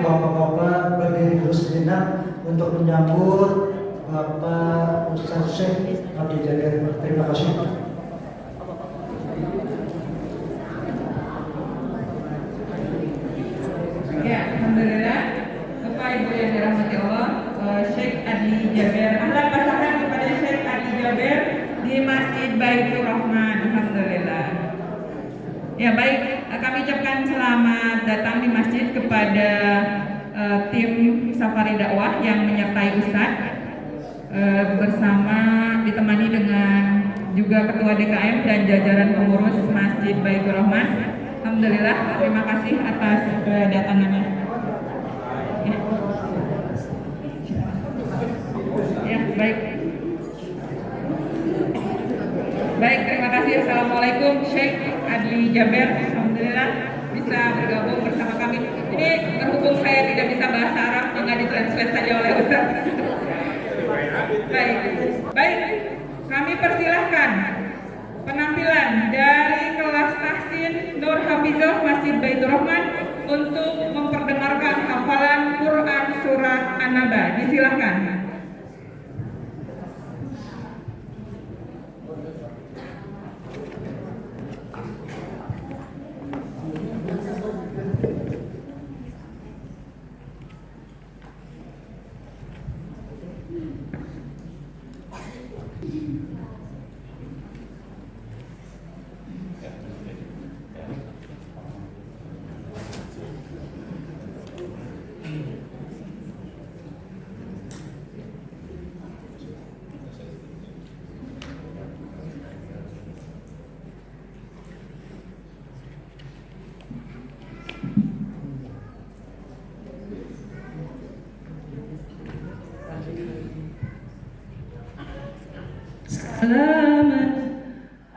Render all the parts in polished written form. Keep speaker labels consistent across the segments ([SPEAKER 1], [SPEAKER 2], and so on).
[SPEAKER 1] bapak-bapak berdiri dulu sejenak untuk menyambut Bapak Ustaz Syekh Abdi Jabir. Terima kasih.
[SPEAKER 2] Ya, alhamdulillah. Bapak Ibu yang dirahmati Allah, Syekh Adli Jabir. Ahlan wa sahlan kepada Syekh Adli Jabir di Masjid Baitur Rahman. Alhamdulillah. Ya baik, kami ucapkan selamat datang di masjid kepada tim Safari Dakwah yang menyertai Ustadz bersama ditemani dengan juga Ketua DKM dan jajaran pengurus Masjid Baitur Rahman. Alhamdulillah, terima kasih atas kedatangannya. Ya, baik. Baik, terima kasih. Assalamualaikum, Syekh Adli Jabir. Alhamdulillah bisa bergabung bersama kami. Ini berhubung saya tidak bisa bahasa Arab, maka ditranslate saja oleh Ustaz. Baik. Kami persilahkan penampilan dari kelas Tahsin Nur Hafizah Masjid Baitur Rahman untuk memperdengarkan hafalan Quran Surat An-Naba. Disilahkan.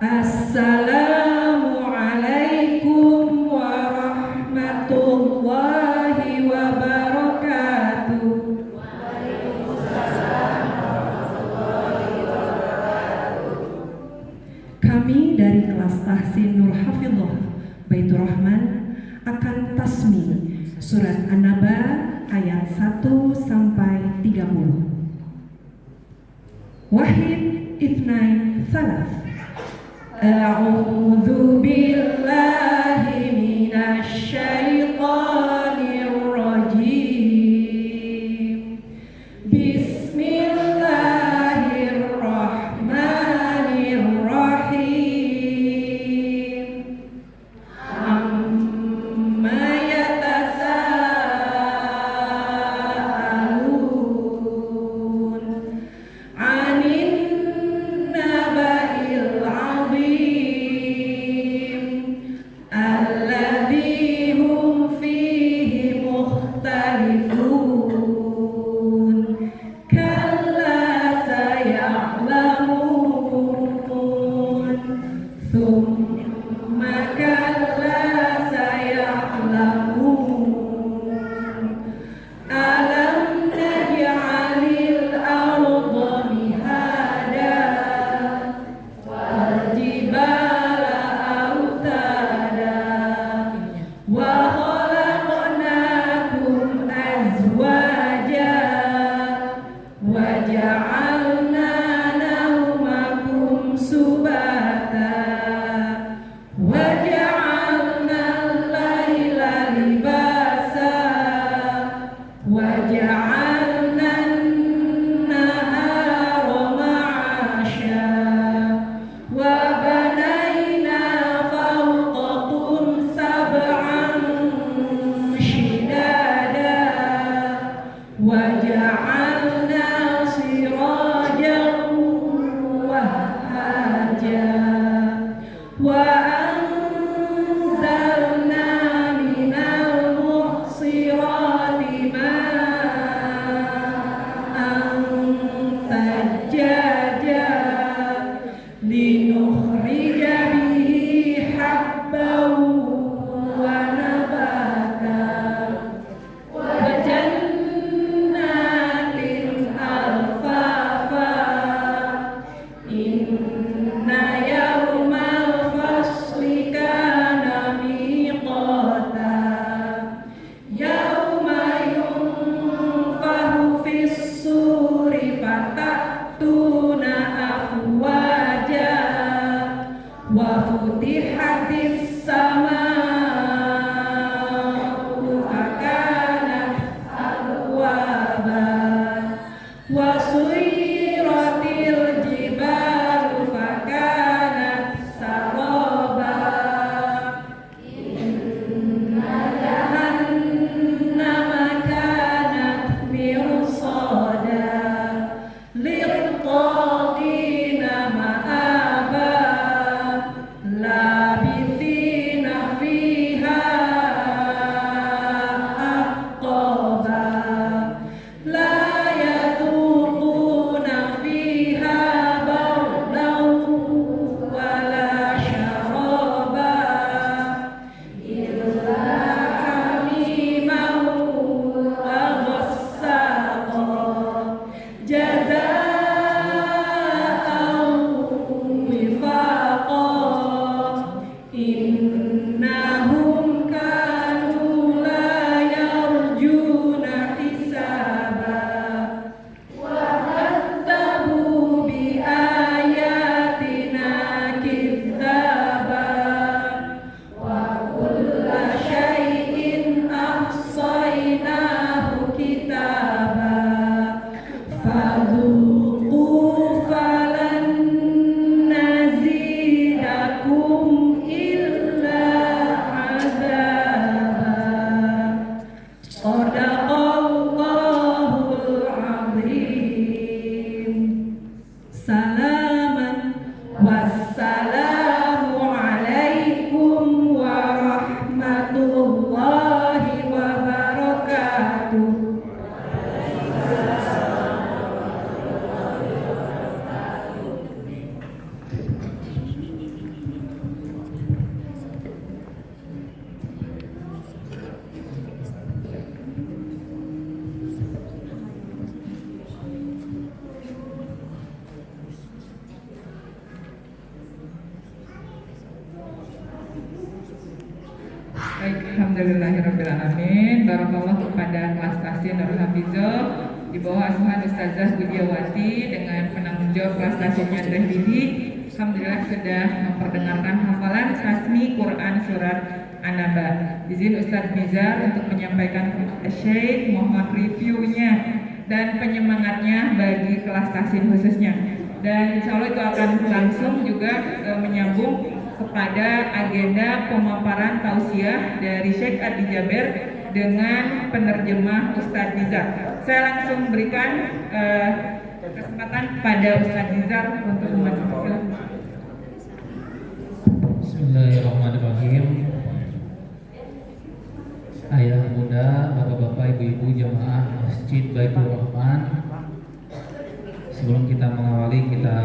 [SPEAKER 3] Assalamualaikum warahmatullahi wabarakatuh. Kami dari kelas Tahsin Nur Hafizah Baitur Rahman akan tasmi surat An-Naba ayat 1 sampai 30. Wahid Ithnain Salas. A'udzu billahi minasy syaithanir rajim. Bismillahirrahmanirrahim. Amma yatasaalun 'anin naba'il 'adzim.
[SPEAKER 2] Baik, alhamdulillahirrahmanirrahim. Barakallah kepada kelas Tasya Nurul Hafizah di bawah asuhan Ustazah Budiawati dengan penanggung jawab kelas Tasyanya Andreh Didi. Alhamdulillah sudah memperdengarkan hafalan Tasmi Quran Surat An-Naba. Izin Ustaz Nizar untuk menyampaikan Syekh, mohon reviewnya dan penyemangatnya bagi kelas Tasyin khususnya. Dan insya Allah itu akan langsung juga menyambung kepada agenda pemaparan tausiah dari Syekh Adli Jaber dengan penerjemah Ustaz Nizar. Saya langsung berikan kesempatan pada Ustaz Nizar untuk membaca.
[SPEAKER 4] Bismillahirrahmanirrahim. Ayah bunda, bapak-bapak, ibu-ibu jamaah Masjid Baitur Rahman. Sebelum kita mengawali, kita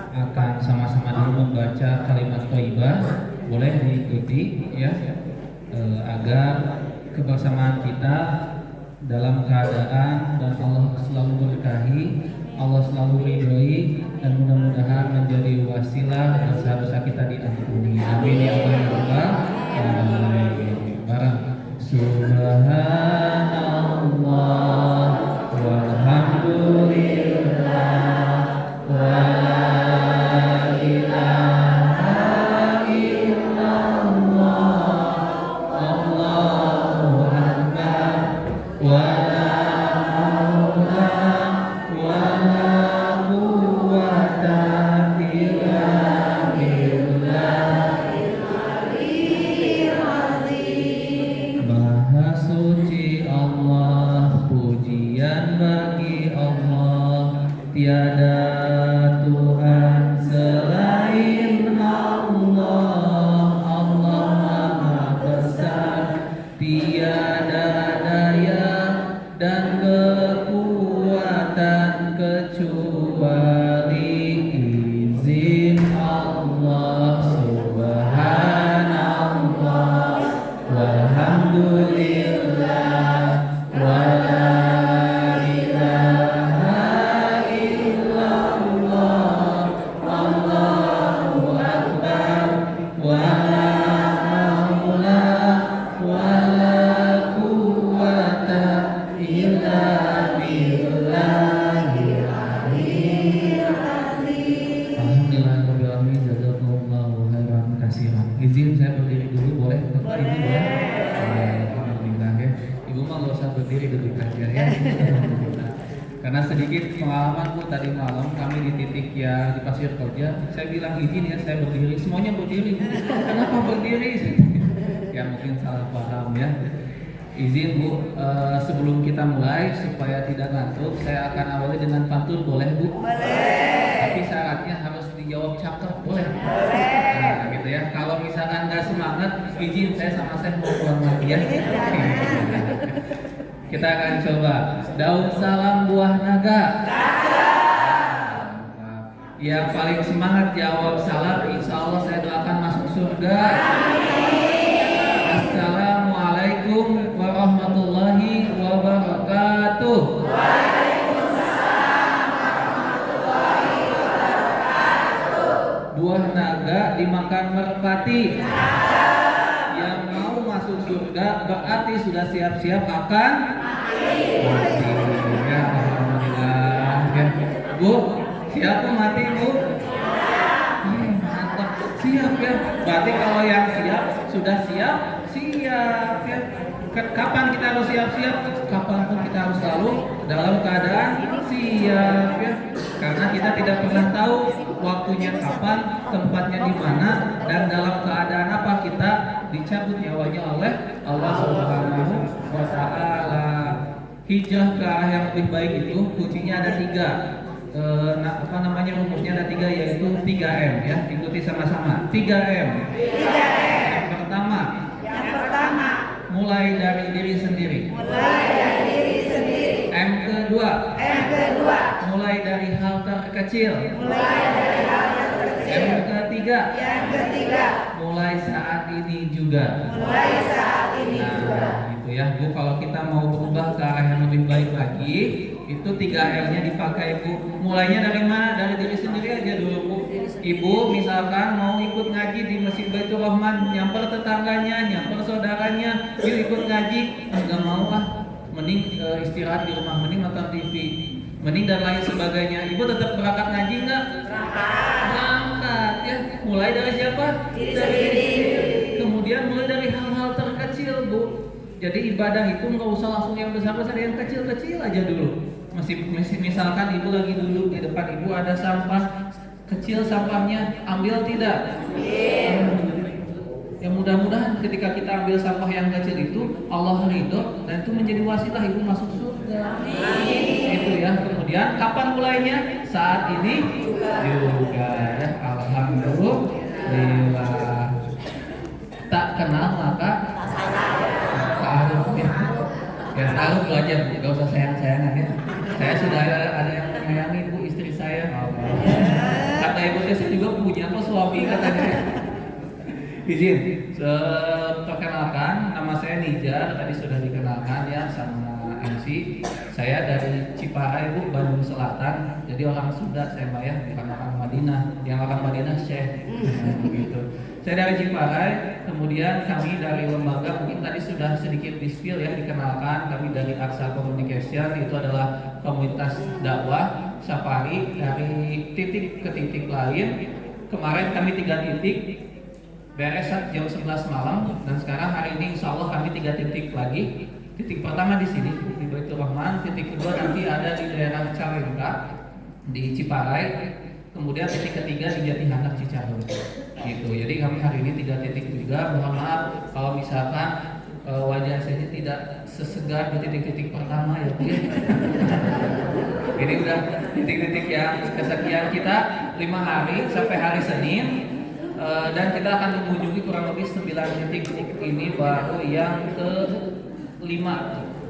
[SPEAKER 4] akan sama-sama dulu membaca kalimat thayyibah. Boleh diikuti ya, agar kebersamaan kita dalam keadaan dan Allah selalu berkahi, Allah selalu ridhoi, dan mudah-mudahan menjadi wasilah dan seharusnya kita diampuni. Amin ya Allah. Barang Subhanallah walhamdulillah wa la ilaha illallah Allahu akbar wa la haula wa la quwwata illa billah. Maha suci Allah, pujian bagi Allah, tiada Tuhan selain Allah. Allah Maha besar, tiada daya dan kekuatan kecuali izin Allah. Subhanallah walhamdulillah wa la ilaha illallah Allahu akbar wa la haula wa la quwwata illa billahil aliyyil azim. Alhamdulillahirabbil alamin, jazakumullahu khairan katsiran. Izin saya berdiri dulu, boleh? Ibu boleh? Alhamdulillah ya. Ibu mah nggak usah berdiri, duduk aja ya. Alhamdulillah. Karena sedikit pengalamanku tadi malam kami di titik ya di Pasir Koja, saya bilang izin ya saya berdiri, semuanya berdiri. Kenapa berdiri? Ya mungkin salah paham ya. Izin Bu, sebelum kita mulai supaya tidak ngantuk, saya akan awali dengan pantun, boleh Bu? Boleh. Tapi syaratnya harus dijawab cakep, boleh? Nah, gitu ya. Kalau misalkan nggak semangat, izin saya sama saya mau keluar lagi ya. Kita akan coba. Daun salam buah naga. Yang paling semangat jawab salam, insya Allah saya doakan masuk surga. Assalamualaikum warahmatullahi wabarakatuh. Buah naga dimakan merpati. Yang mau masuk surga berarti sudah siap-siap akan mati. Ya, alhamdulillah. Ya. Bu, siap mati Bu? Mantap, siap ya. Berarti kalau yang siap sudah siap ya. Kapan kita harus siap-siap? Kapanpun kita harus selalu dalam keadaan siap ya. Karena kita tidak pernah tahu waktunya kapan, tempatnya di mana, dan dalam keadaan apa kita dicabut nyawanya oleh Allah Subhanahu wa Ta'ala. Hijrah ke arah yang lebih baik itu kuncinya ada 3. Rumusnya ada 3, yaitu 3M ya. Ikuti sama-sama. 3M. Yang pertama, mulai dari diri sendiri. M kedua, mulai dari hal terkecil. M ketiga, mulai saat ini juga. Gitu ya Bu, kalau kita mau berubah ke arah yang lebih baik lagi, itu 3M-nya dipakai Bu. Mulainya dari mana? Dari diri sendiri aja dulu Bu. Ibu misalkan mau ikut ngaji di Masjid Baitur Rahman, nyamper tetangganya, nyamper saudaranya, yuk ikut ngaji, enggak mau ah, mending istirahat di rumah, mending nonton TV, mending dan lain sebagainya. Ibu tetap berangkat ngaji enggak? Berangkat ya. Mulai dari siapa? Diri sendiri. Kemudian mulai dari hal-hal terkecil, Bu. Jadi ibadah itu nggak usah langsung yang besar-besar, yang kecil-kecil aja dulu. Misalkan ibu lagi duduk di depan ibu ada sampah kecil, sampahnya ambil tidak? Ya mudah-mudahan ketika kita ambil sampah yang kecil itu Allah ridho dan itu menjadi wasilah ibu masuk surga. Itu ya. Kemudian kapan mulainya? Saat ini juga ya. Alhamdulillah. Tak kenal maka ta'aruf ya. Ya ta'aruf belajar, gak usah sayang-sayangan ya. Saya sudah ada yang menyayangi ibu istri saya. Kata ibu saya juga punya kok suami katanya. Izin, perkenalkan, nama saya Nijar, tadi sudah dikenalkan ya sama MC. Saya dari Ciparai, Bu, Bandung Selatan. Jadi orang Sunda saya Mbak ya, bukan orang Madinah. Yang orang Madinah Syekh. Begitu. Saya dari Ciparai, kemudian kami dari lembaga, mungkin tadi sudah sedikit di-spill ya, dikenalkan. Kami dari Aksa Communication, itu adalah komunitas dakwah safari dari titik ke titik lain. Kemarin kami 3 titik, beres jam 11 malam, dan sekarang hari ini insya Allah kami 3 titik lagi. Titik pertama di sini di Baitur Rahman, titik kedua nanti ada di daerah Calengka di Ciparai, kemudian titik ketiga di Jatihandap Cicahem. Gitu. Jadi kami hari ini 3 titik juga. Mohon maaf kalau misalkan wajah saya tidak sesegar di titik-titik pertama ya Bu. Ini udah titik-titik yang kesekian kita 5 hari sampai hari Senin. Dan kita akan mengunjungi kurang lebih 9 titik ini baru yang ke-5,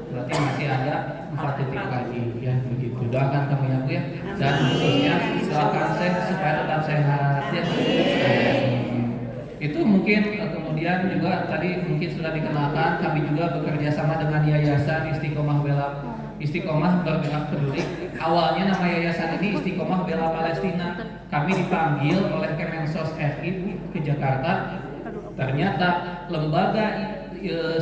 [SPEAKER 4] berarti masih ada 4 titik lagi ya begitu. Doakan kami ya Bu ya, dan khususnya doakan saya supaya tetap sehat ya. Itu mungkin kemudian juga tadi mungkin sudah dikenalkan, kami juga bekerja sama dengan Yayasan Istiqomah Bergerak Peduli. Awalnya nama yayasan ini Istiqomah Bela Palestina. Kami dipanggil oleh Kemensos RI ke Jakarta. Ternyata lembaga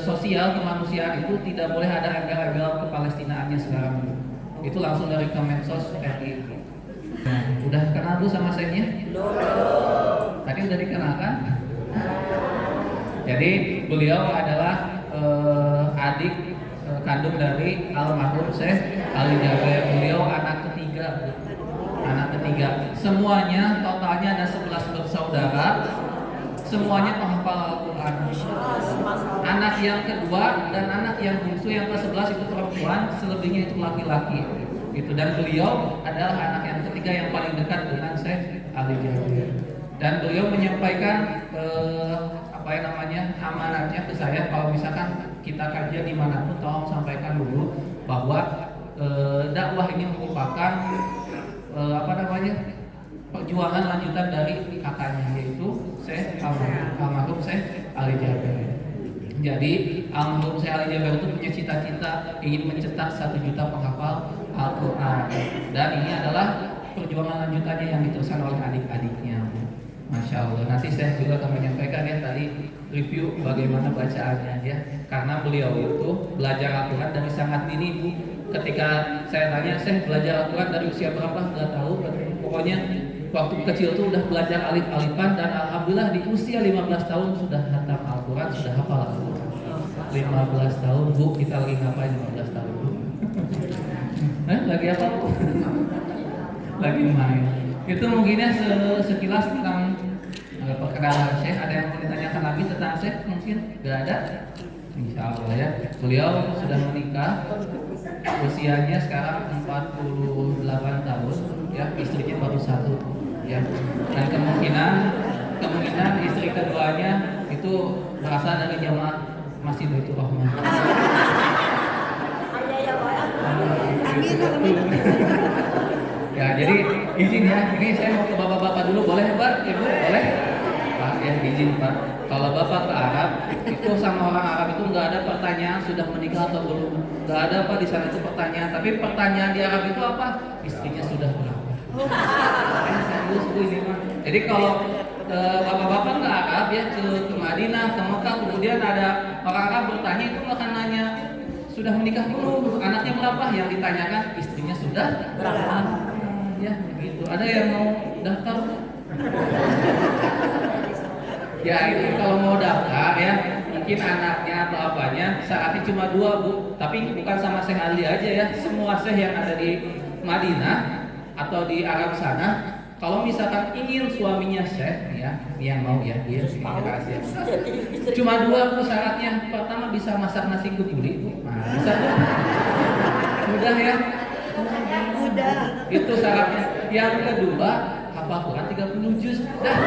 [SPEAKER 4] sosial kemanusiaan itu tidak boleh ada embel-embel kepalestinaannya sekarang. Itu langsung dari Kemensos RI. Nah, udah kenal Bu sama saya? Tadi udah dikenalkan. Jadi beliau adalah adik kandung dari almarhum Syekh Ali Jaber. Beliau anak ketiga, semuanya totalnya ada 11 bersaudara, semuanya penghafal Al-Quran. Anak yang kedua dan anak yang bungsu yang ke-11 itu perempuan, selebihnya itu laki-laki. Itu, dan beliau adalah anak yang ketiga yang paling dekat dengan Syekh Ali Jaber. Dan beliau menyampaikan amanatnya ke saya, kalau misalkan kita kajian dimanapun tolong sampaikan dulu bahwa dakwah ini merupakan perjuangan lanjutan dari kakaknya, yaitu Syekh almarhum Syekh Ali Jaber. Jadi almarhum Syekh Ali Jaber itu punya cita-cita ingin mencetak 1 juta penghafal Al-Quran, dan ini adalah perjuangan lanjutannya yang diteruskan oleh adik-adiknya. Masya Allah. Nanti saya juga akan menyampaikan ya tadi review bagaimana bacaannya ya. Karena beliau itu belajar Al-Quran dari sangat dini Bu. Ketika saya tanya, saya belajar Al-Quran dari usia berapa? Nggak tahu. Pokoknya waktu kecil tuh udah belajar alif-alifan, dan alhamdulillah di usia 15 tahun sudah hatam Al-Quran, sudah hafal Al-Quran. 15 tahun Bu, kita lagi ngapain 15 tahun Bu? Lagi apa Bu? Lagi main. Itu mungkinnya sekilas tentang perkenalan Syekh. Ada yang mau ditanyakan lagi tentang Syekh? Mungkin nggak ada. Insya Allah ya. Beliau sudah menikah, usianya sekarang 48 tahun ya, istrinya baru 1 ya. Dan kemungkinan istri keduanya itu berasal dari jamaah Masjid Baitur Rahman. Ya, jadi izin ya, ini saya mau ke bapak-bapak dulu, boleh Pak? Ibu, boleh? Pak, ya izin Pak. Kalau bapak ke Arab, itu sama orang Arab itu nggak ada pertanyaan sudah menikah atau belum. Nggak ada Pak di sana itu pertanyaan. Tapi pertanyaan di Arab itu apa? Istrinya sudah berapa? Serius Bu ini Pak. Jadi kalau bapak-bapak ke Arab ya ke Madinah, ke Mekah, kemudian ada orang Arab bertanya, itu akan nanya sudah menikah belum, anaknya berapa, yang ditanyakan istrinya sudah berapa, ya begitu. Ada yang mau daftar? Ya itu kalau mau daftar ya, mungkin anaknya atau apanya, syaratnya cuma 2 Bu, tapi bukan sama Syekh Ali aja ya, semua Syekh yang ada di Madinah atau di Arab sana, kalau misalkan ingin suaminya Syekh ya, yang mau ya, dia rahasia. Cuma 2 Bu syaratnya, pertama bisa masak nasi kebuli Bu, nah, bisa mudah ya,
[SPEAKER 5] Mudah.
[SPEAKER 4] itu syaratnya. Yang kedua, hafal Quran 30 juz. Dah.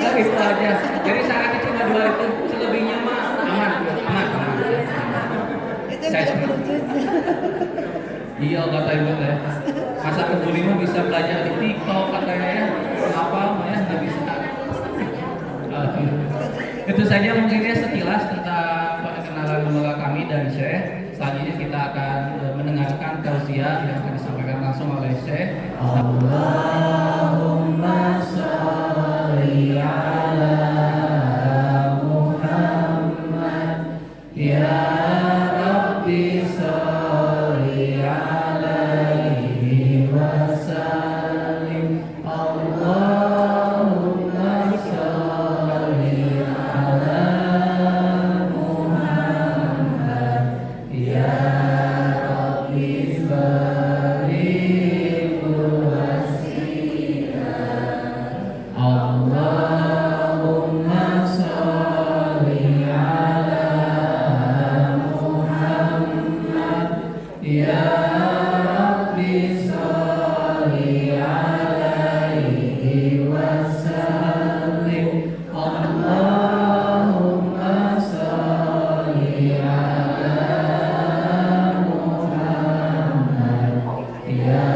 [SPEAKER 4] Nah, itu aja. Jadi syaratnya cuma 2 itu, selebihnya mah aman.
[SPEAKER 5] Itu
[SPEAKER 4] Saya
[SPEAKER 5] yang
[SPEAKER 4] cuma-
[SPEAKER 5] lucu.
[SPEAKER 4] Iya kata ibu ya. Masa kebuli mah bisa belajar di TikTok katanya ya. Apa ya nggak bisa. Itu saja mungkin ya sekilas tentang perkenalan lembaga kami dan Syekh. Selanjutnya kita akan mendengarkan tausiah yang akan disampaikan langsung oleh Syekh. Allahumma sholli ala Muhammad ya Rabbi sholli alaihi wasallim. Allahumma sholli ala Muhammad ya Rabbi barik wasilah. Allahumma sholli ala Muhammad ya Rabbi sholli alaihi wasallim. Allahumma sholli ala Muhammad ya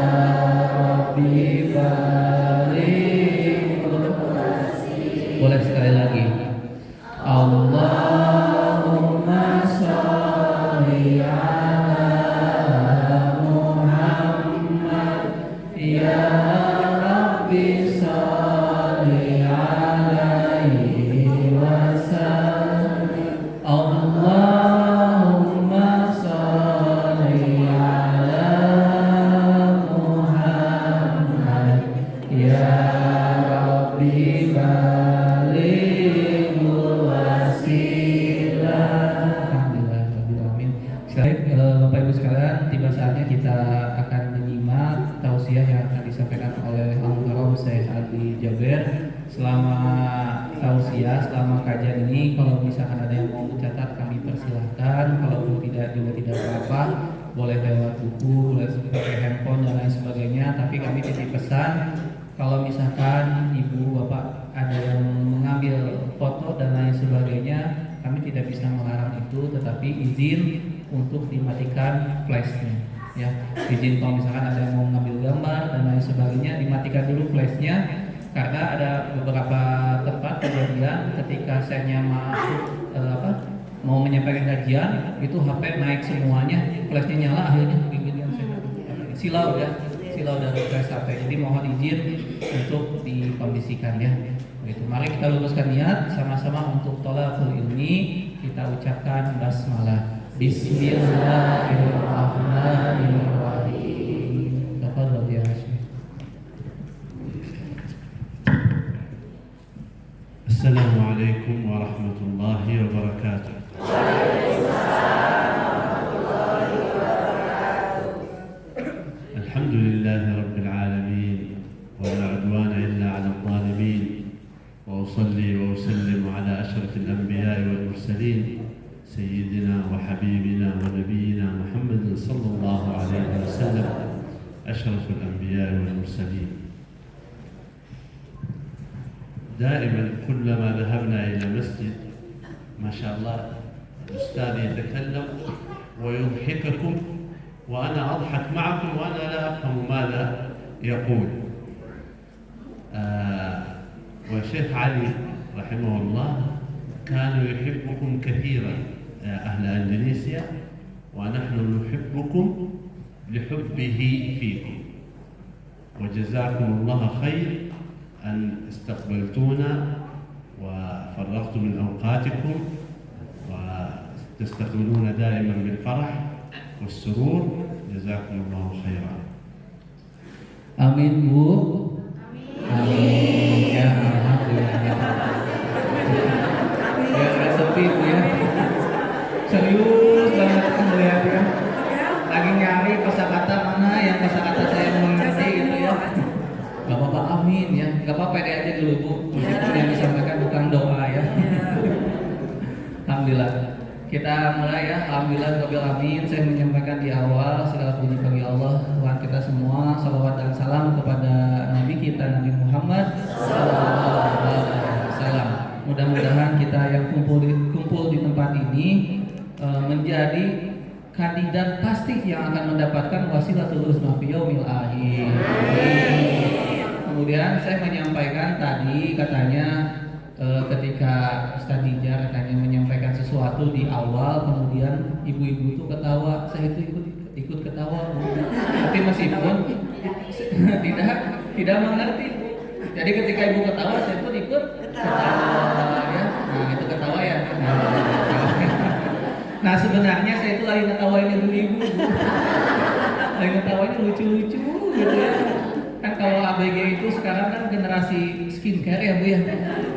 [SPEAKER 4] Rabbi barik. Boleh sekali lagi. Allahumma sholli ala Muhammad ya Rabbi sholli alaihi wasallim. Allahumma sholli ala Muhammad ya Rabbi baligh wasilah. Alhamdulillah rabbil alamin. Baik, Bapak Ibu sekalian, tiba saatnya kita akan menyimak tausiah yang akan disampaikan oleh Al-Mukarram Syekh Ali Jaber. Selama tausiah, selama kajian ini, kalau misalkan ada yang mau mencatat, kami persilahkan. Kalau tidak juga tidak apa-apa, boleh lewat buku, boleh pakai handphone dan lain sebagainya. Tapi kami titip pesan, kalau misalkan ibu bapak ada yang mengambil foto dan lain sebagainya, kami tidak bisa melarang itu, tetapi izin untuk dimatikan flashnya. Ya, izin kalau misalkan ada yang mau mengambil gambar dan lain sebagainya, dimatikan dulu flashnya, karena ada beberapa tempat kejadian ketika saya mau menyampaikan kajian, itu HP naik semuanya, flashnya nyala, akhirnya beginian silau dari flash HP. Jadi mohon izin untuk dikondisikan ya. Begitu. Mari kita luruskan niat sama-sama untuk thalaqul ilmi. Kita ucapkan basmalah. Bismillahirrahmanirrahim. Tafadhol ya Syekh.
[SPEAKER 6] Assalamualaikum warahmatullahi wabarakatuh. Alhamdulillahi rabbil alamin wa la udwana illa 'ala adh-dhalimin wa usalli wa usallimu ala ashrafil anbiya'i wal mursalin sayyidina wa habibina wa nabiyyina Muhammadin sallallahu alaihi wasallam ashrafil anbiya'i wal mursalin. دائما كلما ذهبنا إلى مسجد ما شاء الله الأستاذ يتكلم ويضحككم وأنا أضحك معكم وأنا لا أفهم ماذا يقول. والشيخ علي رحمه الله كان يحبكم كثيرا أهل إندونيسيا، ونحن نحبكم لحبه فيكم، وجزاكم الله خير أن استقبلتونا وفرغتم من أوقاتكم وتستقبلون دائما بالفرح والسرور. جزاكم الله خيرا.
[SPEAKER 4] Amin Bu. Amin. Ya alhamdulillah. Ya sepi Bu ya. Serius banget melihat ya. Lagi nyari kosakata mana yang kosakata saya mengerti gitu ya. Gak apa-apa amin ya. Gak apa-apa pede aja dulu Bu. Meskipun yang disampaikan bukan doa ya. Alhamdulillah. Kita mulai ya. Alhamdulillah rabbil alamin. Saya menyampaikan di awal segala puji bagi Allah Tuhan kita semua. Salawat dan salam kepada Nabi kita Nabi Muhammad sallallahu alaihi wasallam. Mudah-mudahan kita yang kumpul di tempat ini menjadi kandidat pasti yang akan mendapatkan wasilatul husna fi yaumil akhir. Kemudian saya menyampaikan tadi katanya ketika Ustaz Dijar katanya menyampaikan sesuatu di awal, kemudian ibu-ibu itu ketawa, saya itu ikut ketawa, tapi meskipun tidak mengerti. Jadi ketika ibu ketawa, saya pun ikut ketawa ya. Nah itu ketawa ya. Nah sebenarnya saya itu lagi ngetawain ibu-ibu, lagi ngetawain lucu-lucu gitu ya. Kan kalau ABG itu sekarang kan generasi skincare ya Bu ya.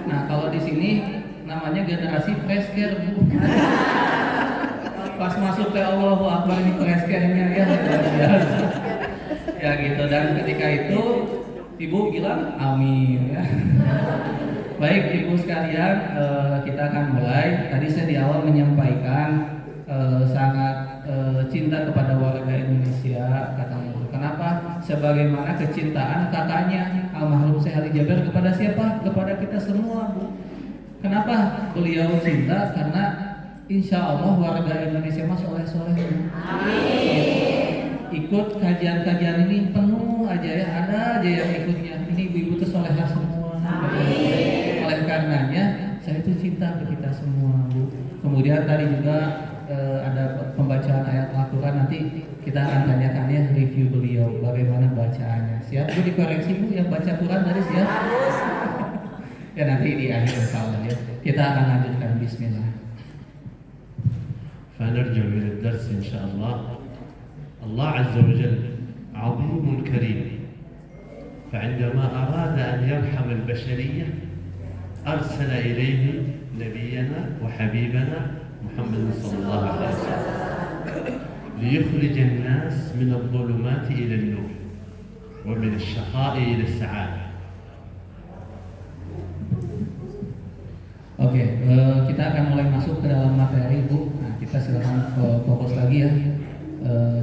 [SPEAKER 4] Nah kalau di sini namanya generasi fresh care Bu. Pas masuk ke Allahu Akbar ini fresh care-nya ya. Ya gitu, dan ketika itu Ibu bilang amin ya. Baik Ibu sekalian, kita akan mulai. Tadi saya di awal menyampaikan sangat cinta kepada warga Indonesia kata Ibu. Kenapa? Sebagaimana kecintaan kakaknya almarhum Syekh Ali Jaber kepada siapa? Kepada kita semua Bu. Kenapa beliau cinta? Karena insya Allah warga Indonesia mah soleh-soleh. Amin. Ikut kajian-kajian ini penuh aja ya, ada aja yang ikutnya. Ini ibu-ibu tuh solehah semua. Amin. Oleh karenanya saya itu cinta ke kita semua Bu. Kemudian tadi juga ada pembacaan ayat Al-Quran, nanti kita akan tanyakan ya review beliau bagaimana bacaannya. Siap Bu dikoreksi Bu yang baca Quran tadi siap? Ya nanti di akhir insyaallah ya. Kita akan lanjutkan bismillah.
[SPEAKER 6] فنرجع إلى الدرس إن شاء الله. الله عز وجل عظيم كريم، فعندما أراد أن يرحم البشرية أرسل إليهم نبينا وحبيبنا محمد صلى الله عليه وسلم ليخرج الناس من الظلمات إلى النور ومن الشقاء إلى السعادة.
[SPEAKER 4] Oke, kita akan mulai masuk ke dalam materi Bu. Nah, kita silakan fokus lagi ya.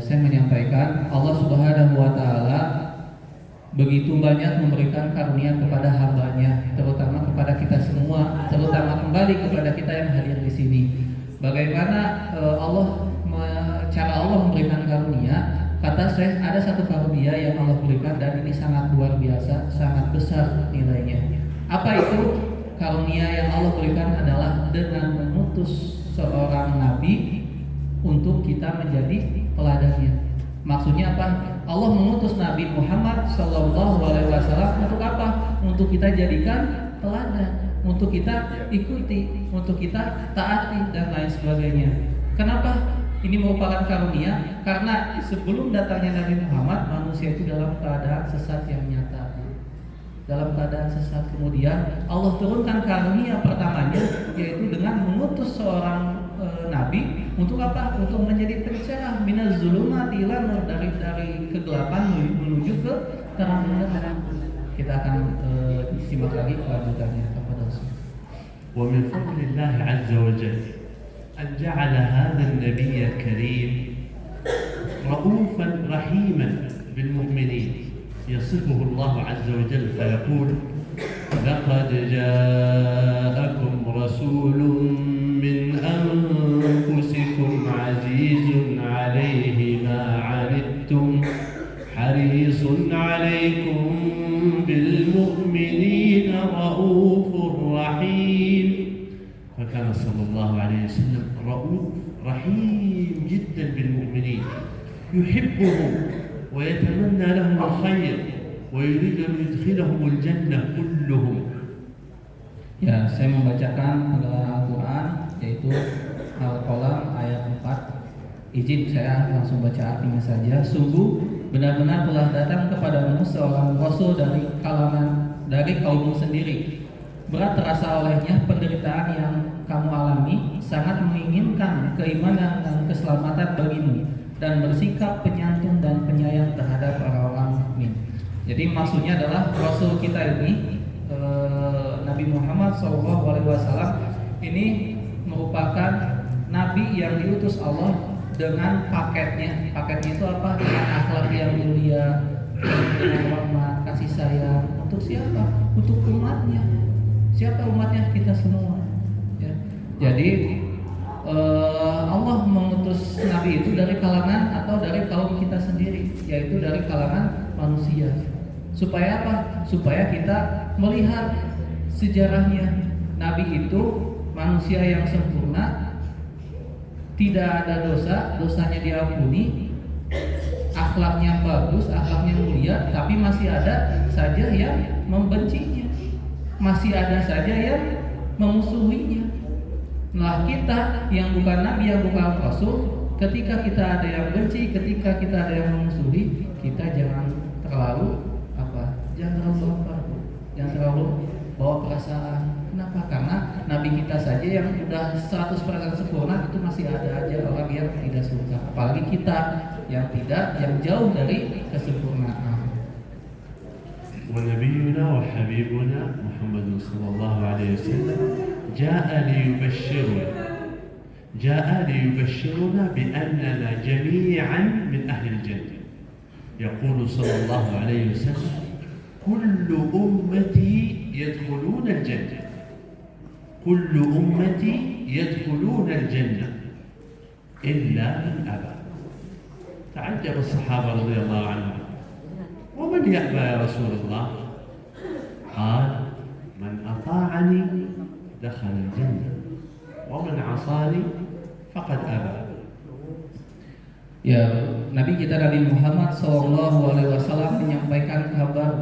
[SPEAKER 4] Saya menyampaikan Allah Subhanahu wa Ta'ala begitu banyak memberikan karunia kepada hambanya, terutama kepada kita semua, terutama kembali kepada kita yang hadir di sini. Bagaimana cara Allah memberikan karunia? Kata saya ada satu karunia yang Allah berikan dan ini sangat luar biasa, sangat besar nilainya. Apa itu? Karunia yang Allah berikan adalah dengan mengutus seorang nabi untuk kita menjadi teladannya. Maksudnya apa? Allah mengutus Nabi Muhammad SAW untuk apa? Untuk kita jadikan teladan, untuk kita ikuti, untuk kita taati dan lain sebagainya. Kenapa? Ini merupakan karunia karena sebelum datangnya Nabi Muhammad, manusia itu dalam keadaan sesat yang nyata. Dalam keadaan sesat, kemudian Allah turunkan karunia pertamanya yaitu dengan mengutus seorang nabi untuk apa? Untuk menjadi pencerah minaz zulumati ila nur, dari kegelapan menuju ke terang. Kita akan simak lagi kelanjutannya kepada Rasul.
[SPEAKER 6] ومن فضل الله عز وجل أن جعل هذا النبي الكريم رؤوفا رحيما بالمؤمنين. يصفه الله عز وجل فيقول: لقد جاءكم رسول من أنفسكم عزيز عليه ما عنتم حريص عليكم بالمؤمنين رؤوف رحيم. فكان صلى الله عليه وسلم رؤوف رحيم جدا بالمؤمنين، يحبهم ويتمنى لهم الخير ويريد أن يدخلهم الجنة كلهم.
[SPEAKER 4] Ya, saya membacakan adalah Al-Quran, yaitu Al-Qalam ayat 4. Izin saya langsung baca artinya saja. Sungguh benar-benar telah datang kepadamu seorang Rasul dari kaummu sendiri. Berat terasa olehnya penderitaan yang kamu alami, sangat menginginkan keimanan dan keselamatan bagimu, dan bersikap penyantun dan penyayang terhadap orang-orang mukmin. Jadi maksudnya adalah Rasul kita ini, Nabi Muhammad SAW ini merupakan Nabi yang diutus Allah dengan paketnya. Paketnya itu apa? Dengan akhlak yang mulia, dengan rahmat, kasih sayang. Untuk siapa? Untuk umatnya. Siapa umatnya? Kita semua. Ya. Jadi Allah mengutus Nabi itu dari kalangan atau dari kaum kita sendiri, yaitu dari kalangan manusia. Supaya apa? Supaya kita melihat sejarahnya. Nabi itu manusia yang sempurna, tidak ada dosa, dosanya diampuni, akhlaknya bagus, akhlaknya mulia, tapi masih ada saja yang membencinya, masih ada saja yang memusuhinya. Nah, kita yang bukan Nabi, yang bukan Rasul, ketika kita ada yang benci, ketika kita ada yang memusuhi, kita jangan terlalu jangan terlalu bawa perasaan. Kenapa? Karena Nabi kita saja yang sudah 100% sempurna, itu masih ada aja orang yang tidak suka. Apalagi kita yang tidak, yang jauh dari kesempurnaan.
[SPEAKER 6] ونبينا وحبيبنا محمد صلى الله عليه وسلم جاء ليبشرنا بأننا جميعا من أهل الجنة. يقول صلى الله عليه وسلم: كل أمتي يدخلون الجنة، كل أمتي يدخلون الجنة إلا من أبى. تعجب الصحابة رضي الله عنهم: ومن يأبى يا رسول الله؟ قال: من أطاعني دخل الجنة ومن عصاني فقد أبى.
[SPEAKER 4] Ya, Nabi kita Nabi Muhammad SAW menyampaikan kabar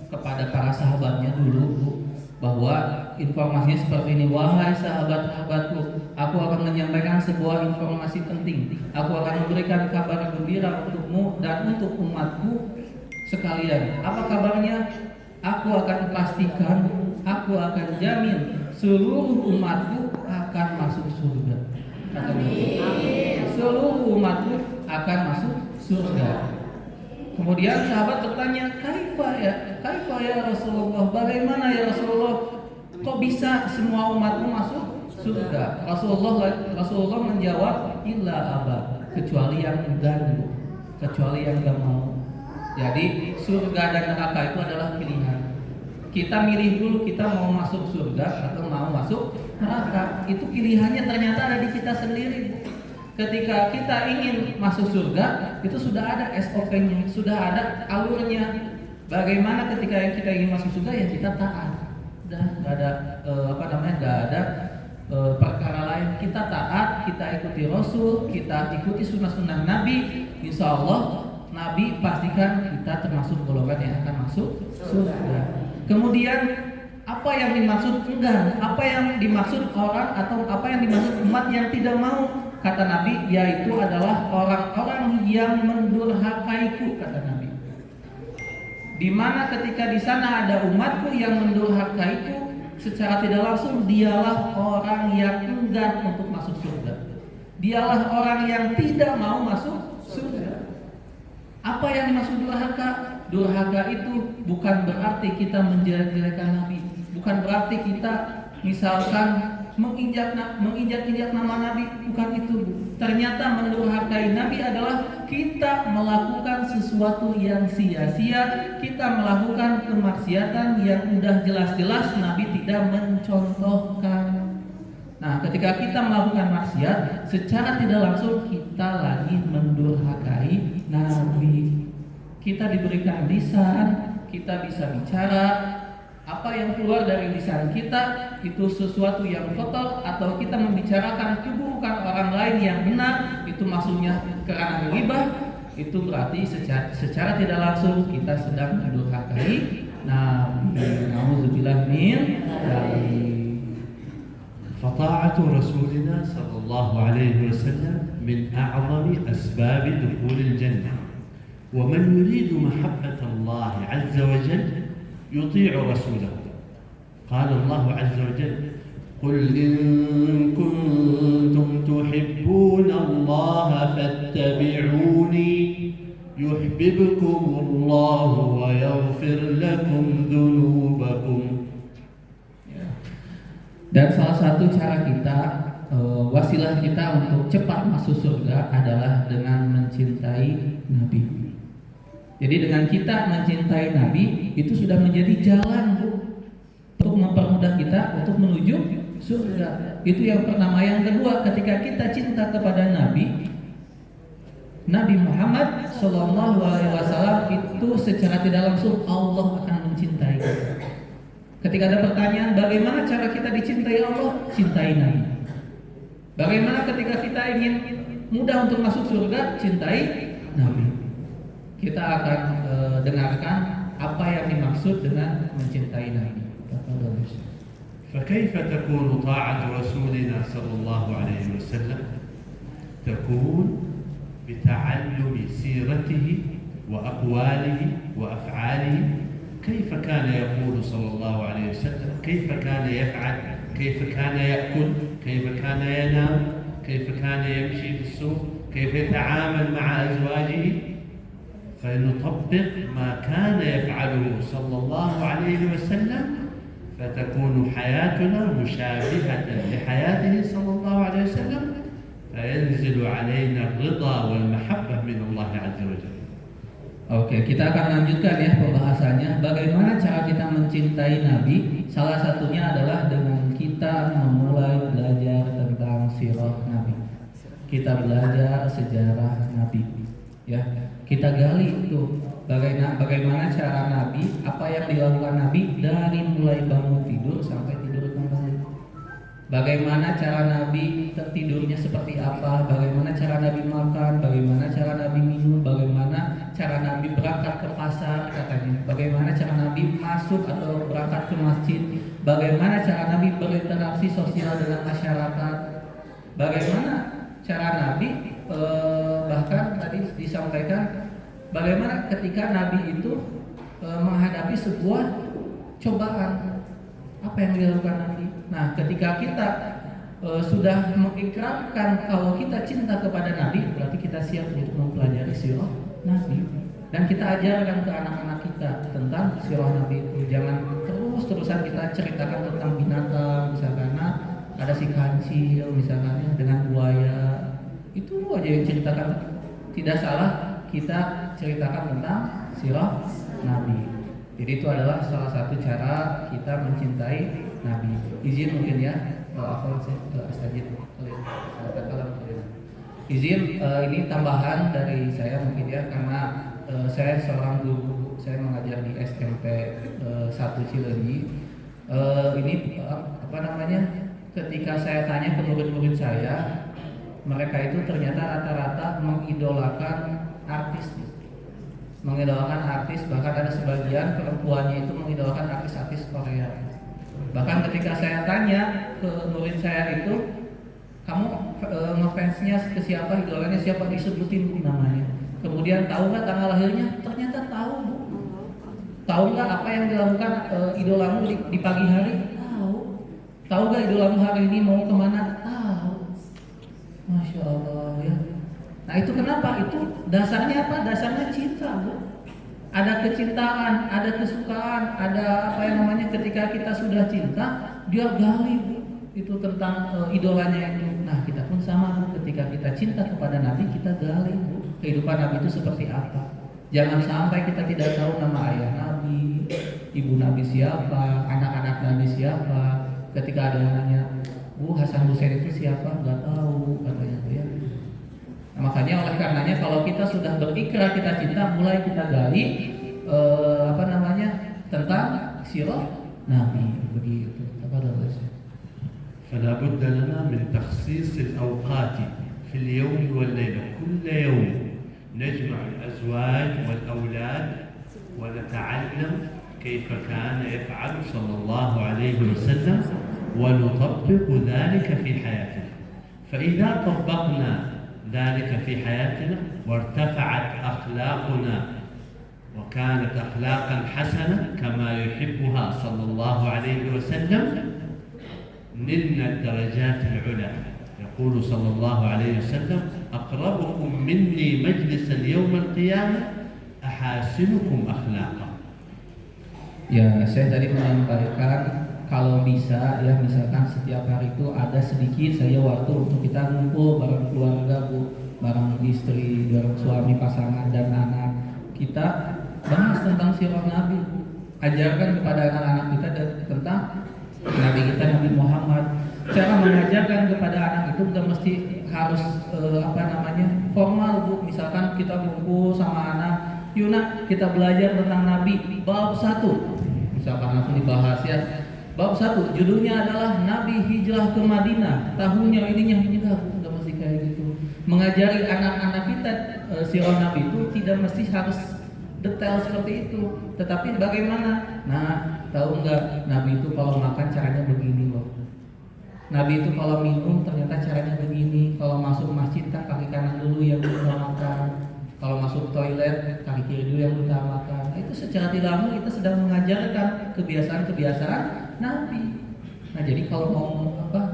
[SPEAKER 4] kepada para sahabatnya dulu bahwa informasinya seperti ini: wahai sahabat-sahabatku, aku akan menyampaikan sebuah informasi penting. Aku akan memberikan kabar gembira untukmu dan untuk umatku sekalian. Apa kabarnya? Aku akan pastikan, aku akan jamin seluruh umatku akan masuk surga. Seluruh umatku akan masuk surga. Kemudian sahabat bertanya, kaifa ya Rasulullah? Bagaimana ya Rasulullah? Kok bisa semua umatmu masuk surga? Rasulullah menjawab, illa aba, kecuali yang enggan, kecuali yang enggak mau. Jadi surga dan neraka itu adalah pilihan. Kita milih dulu, kita mau masuk surga atau mau masuk neraka. Itu pilihannya ternyata ada di kita sendiri. Ketika kita ingin masuk surga, itu sudah ada SOP-nya, sudah ada alurnya. Bagaimana ketika kita ingin masuk surga, ya kita taat. Udah nggak ada nggak ada perkara lain. Kita taat, kita ikuti Rasul, kita ikuti sunnah-sunnah Nabi. Insya Allah Nabi pastikan kita termasuk golongan yang akan masuk surga. Kemudian apa yang dimaksud enggan? Apa yang dimaksud orang atau apa yang dimaksud umat yang tidak mau? Kata Nabi, yaitu adalah orang-orang yang mendurhakaiku, kata Nabi. Di mana ketika di sana ada umatku yang mendurhakaiku, secara tidak langsung dialah orang yang enggan untuk masuk surga. Dialah orang yang tidak mau masuk surga. Apa yang dimaksud durhaka? Durhaka itu bukan berarti kita menjelek-jelekan Nabi, bukan berarti kita misalkan menginjak-injak nama Nabi, bukan itu. Ternyata mendurhakai Nabi adalah kita melakukan sesuatu yang sia-sia, kita melakukan kemaksiatan yang udah jelas-jelas Nabi tidak mencontohkan. Nah, ketika kita melakukan maksiat, secara tidak langsung kita lagi mendurhakai Nabi. Kita diberikan lisan, kita bisa bicara. Apa yang keluar dari lisan kita itu sesuatu yang kotor, atau kita membicarakan keburukan orang lain yang benar, itu maksudnya karena ghibah, itu berarti secara tidak langsung kita sedang mendurhakai Nabi. Nauzubillah min dzalik.
[SPEAKER 6] فطاعة رسولنا صلى الله عليه وسلم من أعظم أسباب دخول الجنة، ومن يريد محبة الله عز وجل يطيع رسوله. قال الله عز وجل: قل إن كنتم تحبون الله فاتبعوني يحببكم الله ويغفر لكم ذنوبكم.
[SPEAKER 4] Dan salah satu cara kita, wasilah kita untuk cepat masuk surga adalah dengan mencintai Nabi. Jadi dengan kita mencintai Nabi itu sudah menjadi jalan, Bu, untuk mempermudah kita untuk menuju surga. Itu yang pertama. Yang kedua, ketika kita cinta kepada Nabi Muhammad Sallallahu Alaihi Wasallam, itu secara tidak langsung Allah akan mencintai kita. Ketika ada pertanyaan, bagaimana cara kita dicintai Allah? Cintai Nabi. Bagaimana ketika kita ingin mudah untuk masuk surga? Cintai Nabi. Kita akan dengarkan apa yang dimaksud dengan mencintai Nabi.
[SPEAKER 6] فكيف تكون طاعة رسولنا صلى الله عليه وسلم؟ تكون بتعلم سيرته وأقواله وأفعاله. كيف كان يقول صلى الله عليه وسلم؟ كيف كان يفعل؟ كيف كان يأكل؟ كيف كان ينام؟ كيف كان يمشي في السوق؟ كيف يتعامل مع أزواجه؟ فنطبق ما كان يفعله صلى الله عليه وسلم فتكون حياتنا مشابهة لحياته صلى الله عليه وسلم، فينزل علينا الرضا والمحبة من الله عز وجل.
[SPEAKER 4] Oke, kita akan lanjutkan ya pembahasannya. Bagaimana cara kita mencintai Nabi? Salah satunya adalah dengan kita memulai belajar tentang sirah Nabi. Kita belajar sejarah Nabi. Ya, kita gali itu bagaimana cara Nabi, apa yang dilakukan Nabi dari mulai bangun tidur sampai tidur kembali. Bagaimana cara Nabi tidurnya seperti apa, bagaimana cara Nabi makan, bagaimana cara Nabi minum, bagaimana cara Nabi berangkat ke pasar katanya, bagaimana cara Nabi masuk atau berangkat ke masjid, bagaimana cara Nabi berinteraksi sosial dengan masyarakat, bagaimana cara Nabi bahkan tadi disampaikan bagaimana ketika Nabi itu menghadapi sebuah cobaan, apa yang dilakukan Nabi. Nah, ketika kita sudah mengikrarkan kalau kita cinta kepada Nabi, berarti kita siap untuk mempelajari sirah Nabi. Dan kita ajarkan ke anak-anak kita tentang sirah Nabi itu. Jangan terus-terusan kita ceritakan tentang binatang, misalkan ada si kancil, misalkan dengan buaya. Itu aja yang ceritakan. Tidak salah kita ceritakan tentang sirah Nabi. Jadi itu adalah salah satu cara kita mencintai Nabi. Izin mungkin ya, izin ini tambahan dari saya mungkin ya, karena saya seorang guru, saya mengajar di SMP 1 Cileunyi. Ini apa namanya? Ketika saya tanya ke murid-murid saya, mereka itu ternyata rata-rata mengidolakan artis. Bahkan ada sebagian perempuannya itu mengidolakan artis-artis Korea. Bahkan ketika saya tanya ke murid saya itu, kamu ngefansnya ke siapa, idolanya siapa, disebutin namanya. Kemudian tahu nggak tanggal lahirnya? Ternyata tahu, Bu. Tahu nggak apa yang dilakukan idolamu di pagi hari? Tahu. Tahu nggak idolamu hari ini mau kemana? Tahu. Masya Allah ya. Nah itu kenapa? Itu dasarnya apa? Dasarnya cinta, Bu. Ada kecintaan, ada kesukaan, ada apa yang namanya ketika kita sudah cinta, dia gali, Bu, itu tentang idolanya itu. Nah kita pun sama, Bu, ketika kita cinta kepada Nabi, kita gali, Bu, kehidupan Nabi itu seperti apa. Jangan sampai kita tidak tahu nama ayah Nabi, ibu Nabi siapa, anak-anak Nabi siapa. Ketika ada yang nanya, Bu, Hasan Hussein itu siapa? Gak tahu, katanya tuh ya. Nah, makanya oleh karenanya kalau kita sudah berikrar kita cinta, mulai kita gali tentang sirah Nabi, begitu.
[SPEAKER 6] فلا بد لنا من تخصيص الأوقات في اليوم والليلة كل يوم نجمع الأزواج والأولاد ونتعلم كيف كان يفعل صلى الله عليه وسلم ونطبق ذلك في حياتنا. فإذا طبقنا ذلك في حياتنا وارتفعت أخلاقنا وكانت أخلاقا حسنة كما يحبها صلى الله عليه وسلم نلنا الدرجات العلى. يقول صلى الله عليه وسلم أقربكم مني مجلسا يوم القيامة أحاسنكم أخلاقا.
[SPEAKER 4] Ya, saya tadi menyampaikan kalau bisa ya misalkan setiap hari itu ada sedikit saja waktu untuk kita ngumpul bareng keluarga, Bu, bareng istri, bareng suami, pasangan dan anak. Kita bahas tentang sirah Nabi. Ajarkan kepada anak-anak kita tentang Nabi kita, Nabi Muhammad. Cara mengajarkan kepada anak itu bukan mesti harus formal, Bu. Misalkan kita kumpul sama anak, yuk nak kita belajar tentang Nabi bab 1. Misalkan langsung dibahas ya. Bab 1 judulnya adalah Nabi hijrah ke Madinah, tahunnya ininya enggak mesti kayak gitu. Mengajari anak-anak kita sirah Nabi itu tidak mesti harus detail seperti itu, tetapi bagaimana? Nah, tahu enggak Nabi itu kalau makan caranya begini loh. Nabi itu kalau minum ternyata caranya begini. Kalau masuk masjid kan kaki kanan dulu yang diutamakan. Kalau masuk toilet kaki kiri dulu yang diutamakan. Itu secara tidak langsung kita sedang mengajarkan kebiasaan-kebiasaan Nabi. Nah, jadi kalau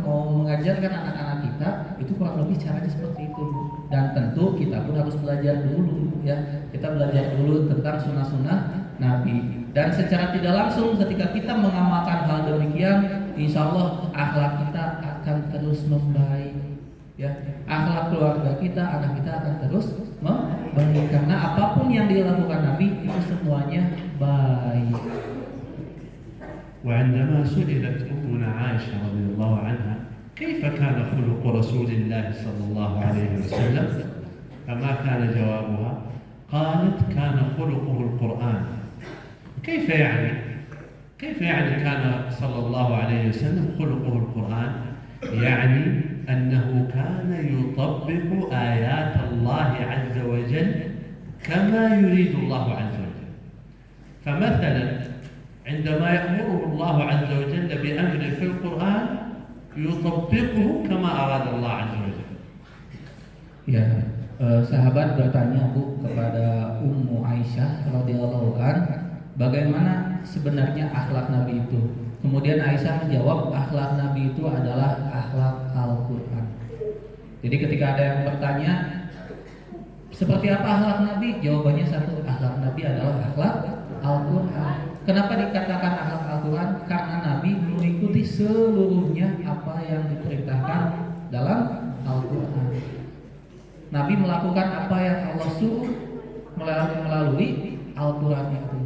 [SPEAKER 4] mau mengajarkan anak-anak kita itu kurang lebih caranya seperti itu, Bu. Dan tentu kita pun harus belajar dulu ya. Kita belajar dulu tentang sunnah-sunnah Nabi. Dan secara tidak langsung ketika kita mengamalkan hal demikian, insya Allah akhlak kita akan terus membaik. Ya, akhlak keluarga kita, anak kita akan terus membaik karena apapun yang dilakukan Nabi itu semuanya baik.
[SPEAKER 6] وعندما سئلت أمنا عائشة رضي الله عنها كيف كان خلق رسول الله صلى الله عليه وسلم فما كان جوابها قالت كان خلقه القرآن. كيف يعني كان صلى الله عليه وسلم خلقه القرآن؟ يعني أنه كان يطبق آيات الله عز وجل كما يريد الله عز وجل. فمثلا عندما يأمره الله عز وجل بأمر في القرآن يطبقه كما أراد الله عز وجل.
[SPEAKER 4] Ya, sahabat bertanya, Bu, kepada Ummu Aisyah radhiyallahu an, bagaimana sebenarnya akhlak Nabi itu? Kemudian Aisyah menjawab, akhlak Nabi itu adalah akhlak Al-Quran. Jadi ketika ada yang bertanya, seperti apa akhlak Nabi? Jawabannya satu, akhlak Nabi adalah akhlak Al-Quran. Kenapa dikatakan akhlak Al-Quran? Karena Nabi mengikuti seluruhnya apa yang diperintahkan dalam Al-Quran. Nabi melakukan apa yang Allah suruh melalui Al-Quran itu.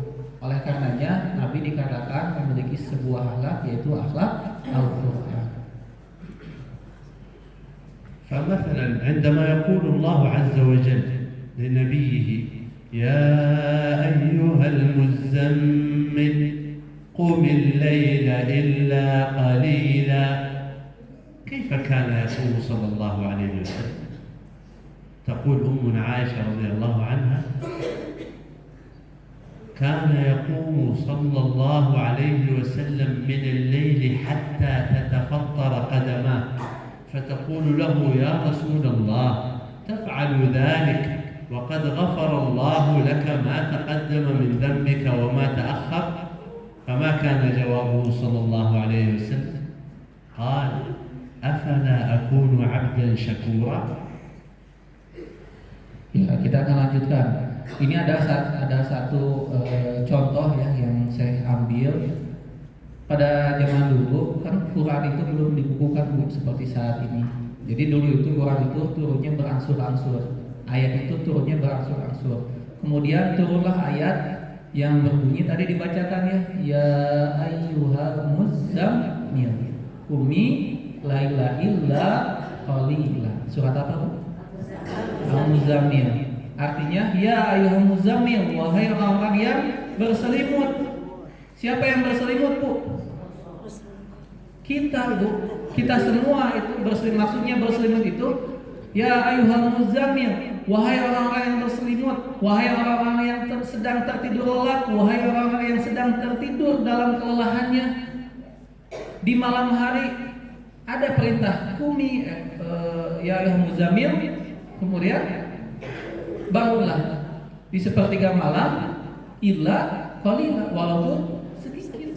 [SPEAKER 4] Oleh karenanya Nabi dikatakan memiliki sebuah akhlak, yaitu akhlak Al-Quran.
[SPEAKER 6] فمثلا عندما يقول الله عز وجل لنبيه يا أيها المزمل قم الليل إلا قليلا، كيف كان يقول صلى الله عليه وسلم؟ تقول أمنا عائشة رضي الله عنها كان يقوم صلى الله عليه وسلم من الليل حتى تتفطر قدماه، فتقول له يا رسول الله تفعل ذلك وقد غفر الله لك ما تقدم من ذنبك وما تأخر؟ فما كان جوابه صلى الله عليه وسلم؟ قال أفلا أكون عبدا شكورا.
[SPEAKER 4] Ya, kita akan lanjutkan. Ini ada satu contoh ya yang saya ambil. Pada zaman dulu kan Quran itu belum dibukukan, Bu, seperti saat ini. Jadi dulu itu Quran itu turunnya berangsur-angsur. Ayat itu turunnya berangsur-angsur. Kemudian turunlah ayat yang berbunyi tadi dibacakan ya ayyuhal muzammil qumi laila illa qalila. Surat apa, Bu? Al-Muzammil. Artinya ya ayyuhal muzammil, wahai orang-orang yang berselimut. Siapa yang berselimut, Bu? Kita, Bu. Kita semua itu berselimut. Maksudnya berselimut itu Ya ayyuhal muzammil, wahai orang-orang yang berselimut, wahai orang-orang yang sedang tertidur lelap, wahai orang-orang yang sedang tertidur dalam kelelahannya di malam hari, ada perintah kumi ya ayyuhal muzammil, kemudian bangunlah di sepertiga malam illa qalila, walaupun sedikit.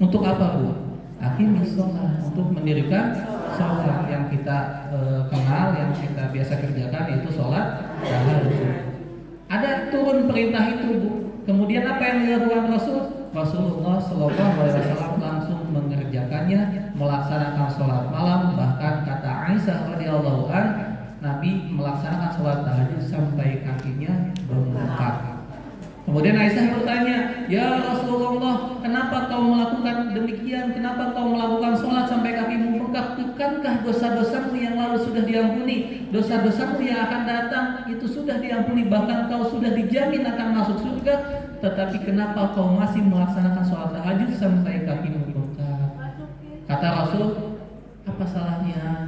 [SPEAKER 4] Untuk apa, Bu? Aqimis sholat, untuk mendirikan sholat yang kita kenal, yang kita biasa kerjakan, yaitu sholat tahajud. Ada turun perintah itu, Bu. Kemudian apa yang dilakukan Rasulullah SAW langsung mengerjakannya, melaksanakan sholat malam. Bahkan kata Aisyah radhiyallahu an, Nabi melaksanakan sholat tahajud sampai kakinya bengkak. Kemudian Aisyah bertanya, ya Rasulullah, kenapa kau melakukan demikian? Kenapa kau melakukan sholat sampai kakimu bengkak? Bukankah dosa-dosamu yang lalu sudah diampuni? Dosa-dosamu yang akan datang itu sudah diampuni, bahkan kau sudah dijamin akan masuk surga. Tetapi kenapa kau masih melaksanakan sholat tahajud sampai kakimu bengkak? Kata Rasul, apa salahnya?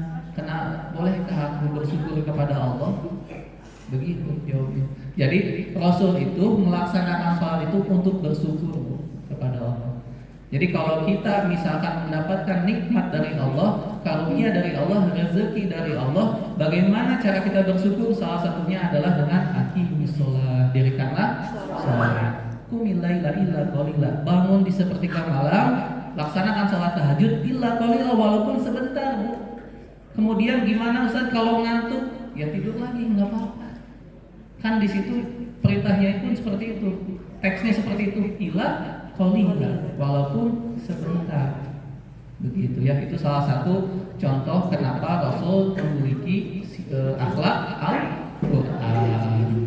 [SPEAKER 4] Bolehkah aku bersyukur kepada Allah? Begitu jawabnya. Jadi Rasul itu melaksanakan sholat itu untuk bersyukur kepada Allah. Jadi kalau kita misalkan mendapatkan nikmat dari Allah, karunia dari Allah, rezeki dari Allah, bagaimana cara kita bersyukur? Salah satunya adalah dengan aqimis sholat, dirikanlah sholat. Qumil laila illa qalila, bangun di sepertiga malam, laksanakan sholat tahajud illa qalila, walaupun sebentar. Kemudian gimana Ustaz kalau ngantuk? Ya tidur lagi, nggak apa-apa. Kan di situ perintahnya pun seperti itu, teksnya seperti itu, illa qalila, walaupun sebentar. Begitu ya, itu salah satu contoh kenapa Rasul memiliki akhlak Al-Qur'an.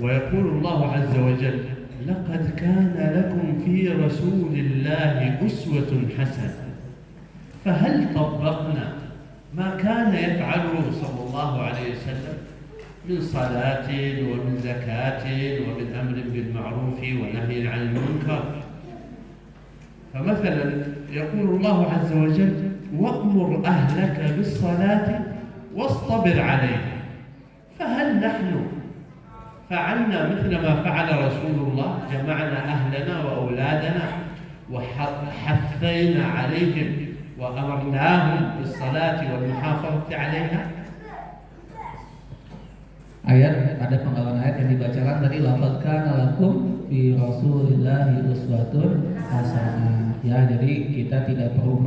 [SPEAKER 6] ويقول الله عز وجل لقد كان لكم في رسول الله أسوة حسنة فهل طبقنا ما كان يفعله صلى الله عليه وسلم من صلاة ومن زكاة ومن أمر بالمعروف ونهي عن المنكر. فمثلا يقول الله عز وجل وأمر أهلك بالصلاة واصطبر عليها. فهل نحن فعلنا مثل ما فعل رسول الله؟ جمعنا أهلنا وأولادنا وحثينا عليهم وأمرناهم بالصلاة والمحافظة عليها.
[SPEAKER 4] Ada penggalan ayat yang dibacakan tadi, laqad kana lakum fi Rasulillahi uswatun hasanah. Ya, jadi kita tidak perlu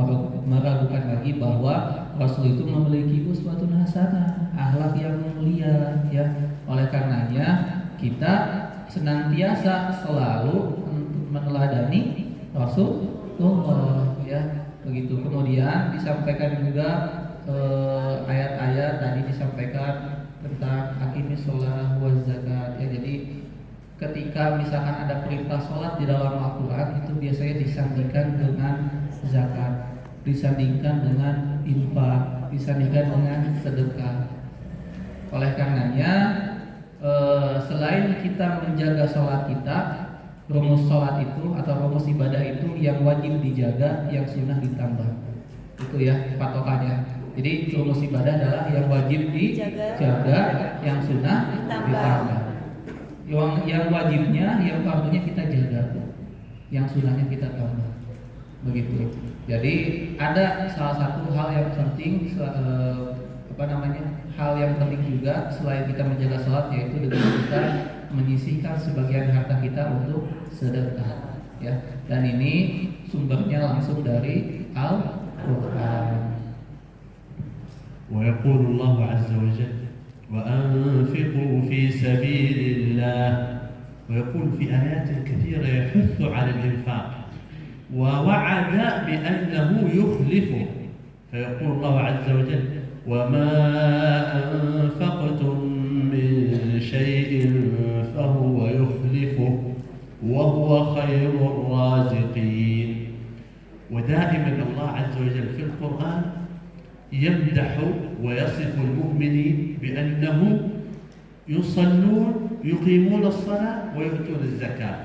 [SPEAKER 4] meragukan lagi bahwa Rasul itu memiliki uswatun hasanah, akhlak yang mulia ya. Oleh karenanya kita senantiasa selalu meneladani Rasulullah ya. Begitu. Kemudian disampaikan juga ayat-ayat tadi disampaikan tentang aqimis sholat wa zakat ya. Jadi ketika misalkan ada perintah sholat di dalam Al-Quran, itu biasanya disandingkan dengan zakat, disandingkan dengan infak, disandingkan dengan sedekah. Oleh karenanya selain kita menjaga sholat kita, rumus sholat itu atau rumus ibadah itu yang wajib dijaga, yang sunnah ditambah. Itu ya patokannya. Jadi rumus ibadah adalah yang wajib dijaga, yang sunnah ditambah. Yang wajibnya, yang fardunya kita jaga, yang sunnahnya kita tambah. Begitu. Jadi ada salah satu hal yang penting, hal yang penting juga selain kita menjaga sholat, yaitu dengan kita menyisihkan sebagian harta kita untuk sedekah ya. Dan ini sumbernya langsung dari Al-Qur'an.
[SPEAKER 6] ويقول الله عز وجل وأنفقوا في سبيل الله. ويقول في آيات كثيرة يحث على الإنفاق ووعد بأنه يخلفه. فيقول الله عز وجل وما أنفقتم من شيء فهو يخلفه وهو خير الرازقين. ودائما الله عز وجل في القرآن يمدح ويصف المؤمنين بأنه يصلون يقيمون الصلاة ويؤتون الزكاة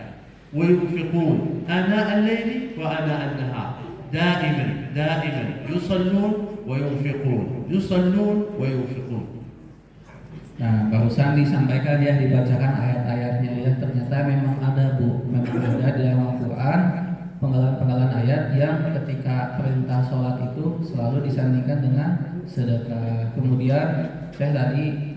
[SPEAKER 6] وينفقون آناء الليل وآناء النهار دائما يصلون وينفقون.
[SPEAKER 4] Nah, barusan disampaikan ya, dibacakan ayat-ayatnya ya. Ternyata memang ada di dalam Al-Quran penggalan-penggalan ayat yang ketika perintah sholat itu selalu disandingkan dengan sedekah. Kemudian saya tadi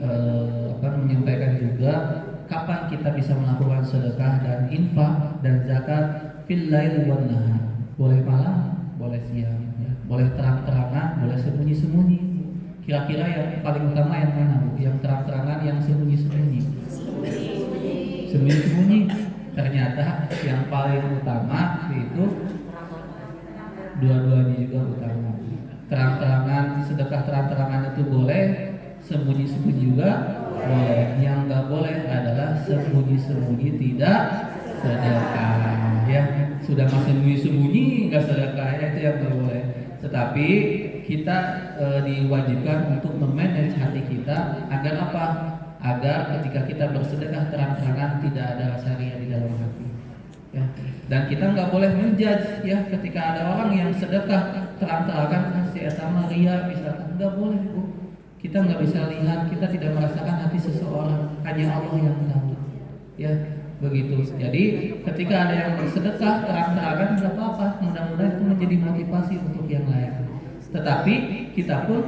[SPEAKER 4] menyampaikan juga kapan kita bisa melakukan sedekah dan infak dan zakat fil lail wan nahar. Boleh malam, boleh siang, ya. Boleh terang-terangan, boleh sembunyi-sembunyi. Kira-kira yang paling utama yang mana, Bu? Yang terang-terangan, yang sembunyi-sembunyi? Sembunyi-sembunyi. Ternyata yang paling utama itu dua-duanya juga utama. Terang-terangan, sedekah terang-terangan itu boleh, sembunyi-sembunyi juga boleh. Yang nggak boleh adalah sembunyi-sembunyi tidak sedekah. Ya, sudah masih sembunyi-sembunyi nggak sedekah, ya, itu yang nggak boleh. Tetapi kita diwajibkan untuk memanage hati kita agar apa? Agar ketika kita bersedekah terang-terangan tidak ada rasa ria di dalam hati. Ya. Dan kita nggak boleh menjudge ya ketika ada orang yang sedekah terang-terangan si etama ria misalkan, nggak boleh, Bu. Kita nggak bisa lihat, kita tidak merasakan hati seseorang, hanya Allah yang tahu. Ya, begitu. Jadi ketika ada yang bersedekah terang-terangan nggak apa-apa, mudah-mudahan itu menjadi motivasi untuk yang lain. Tetapi kita pun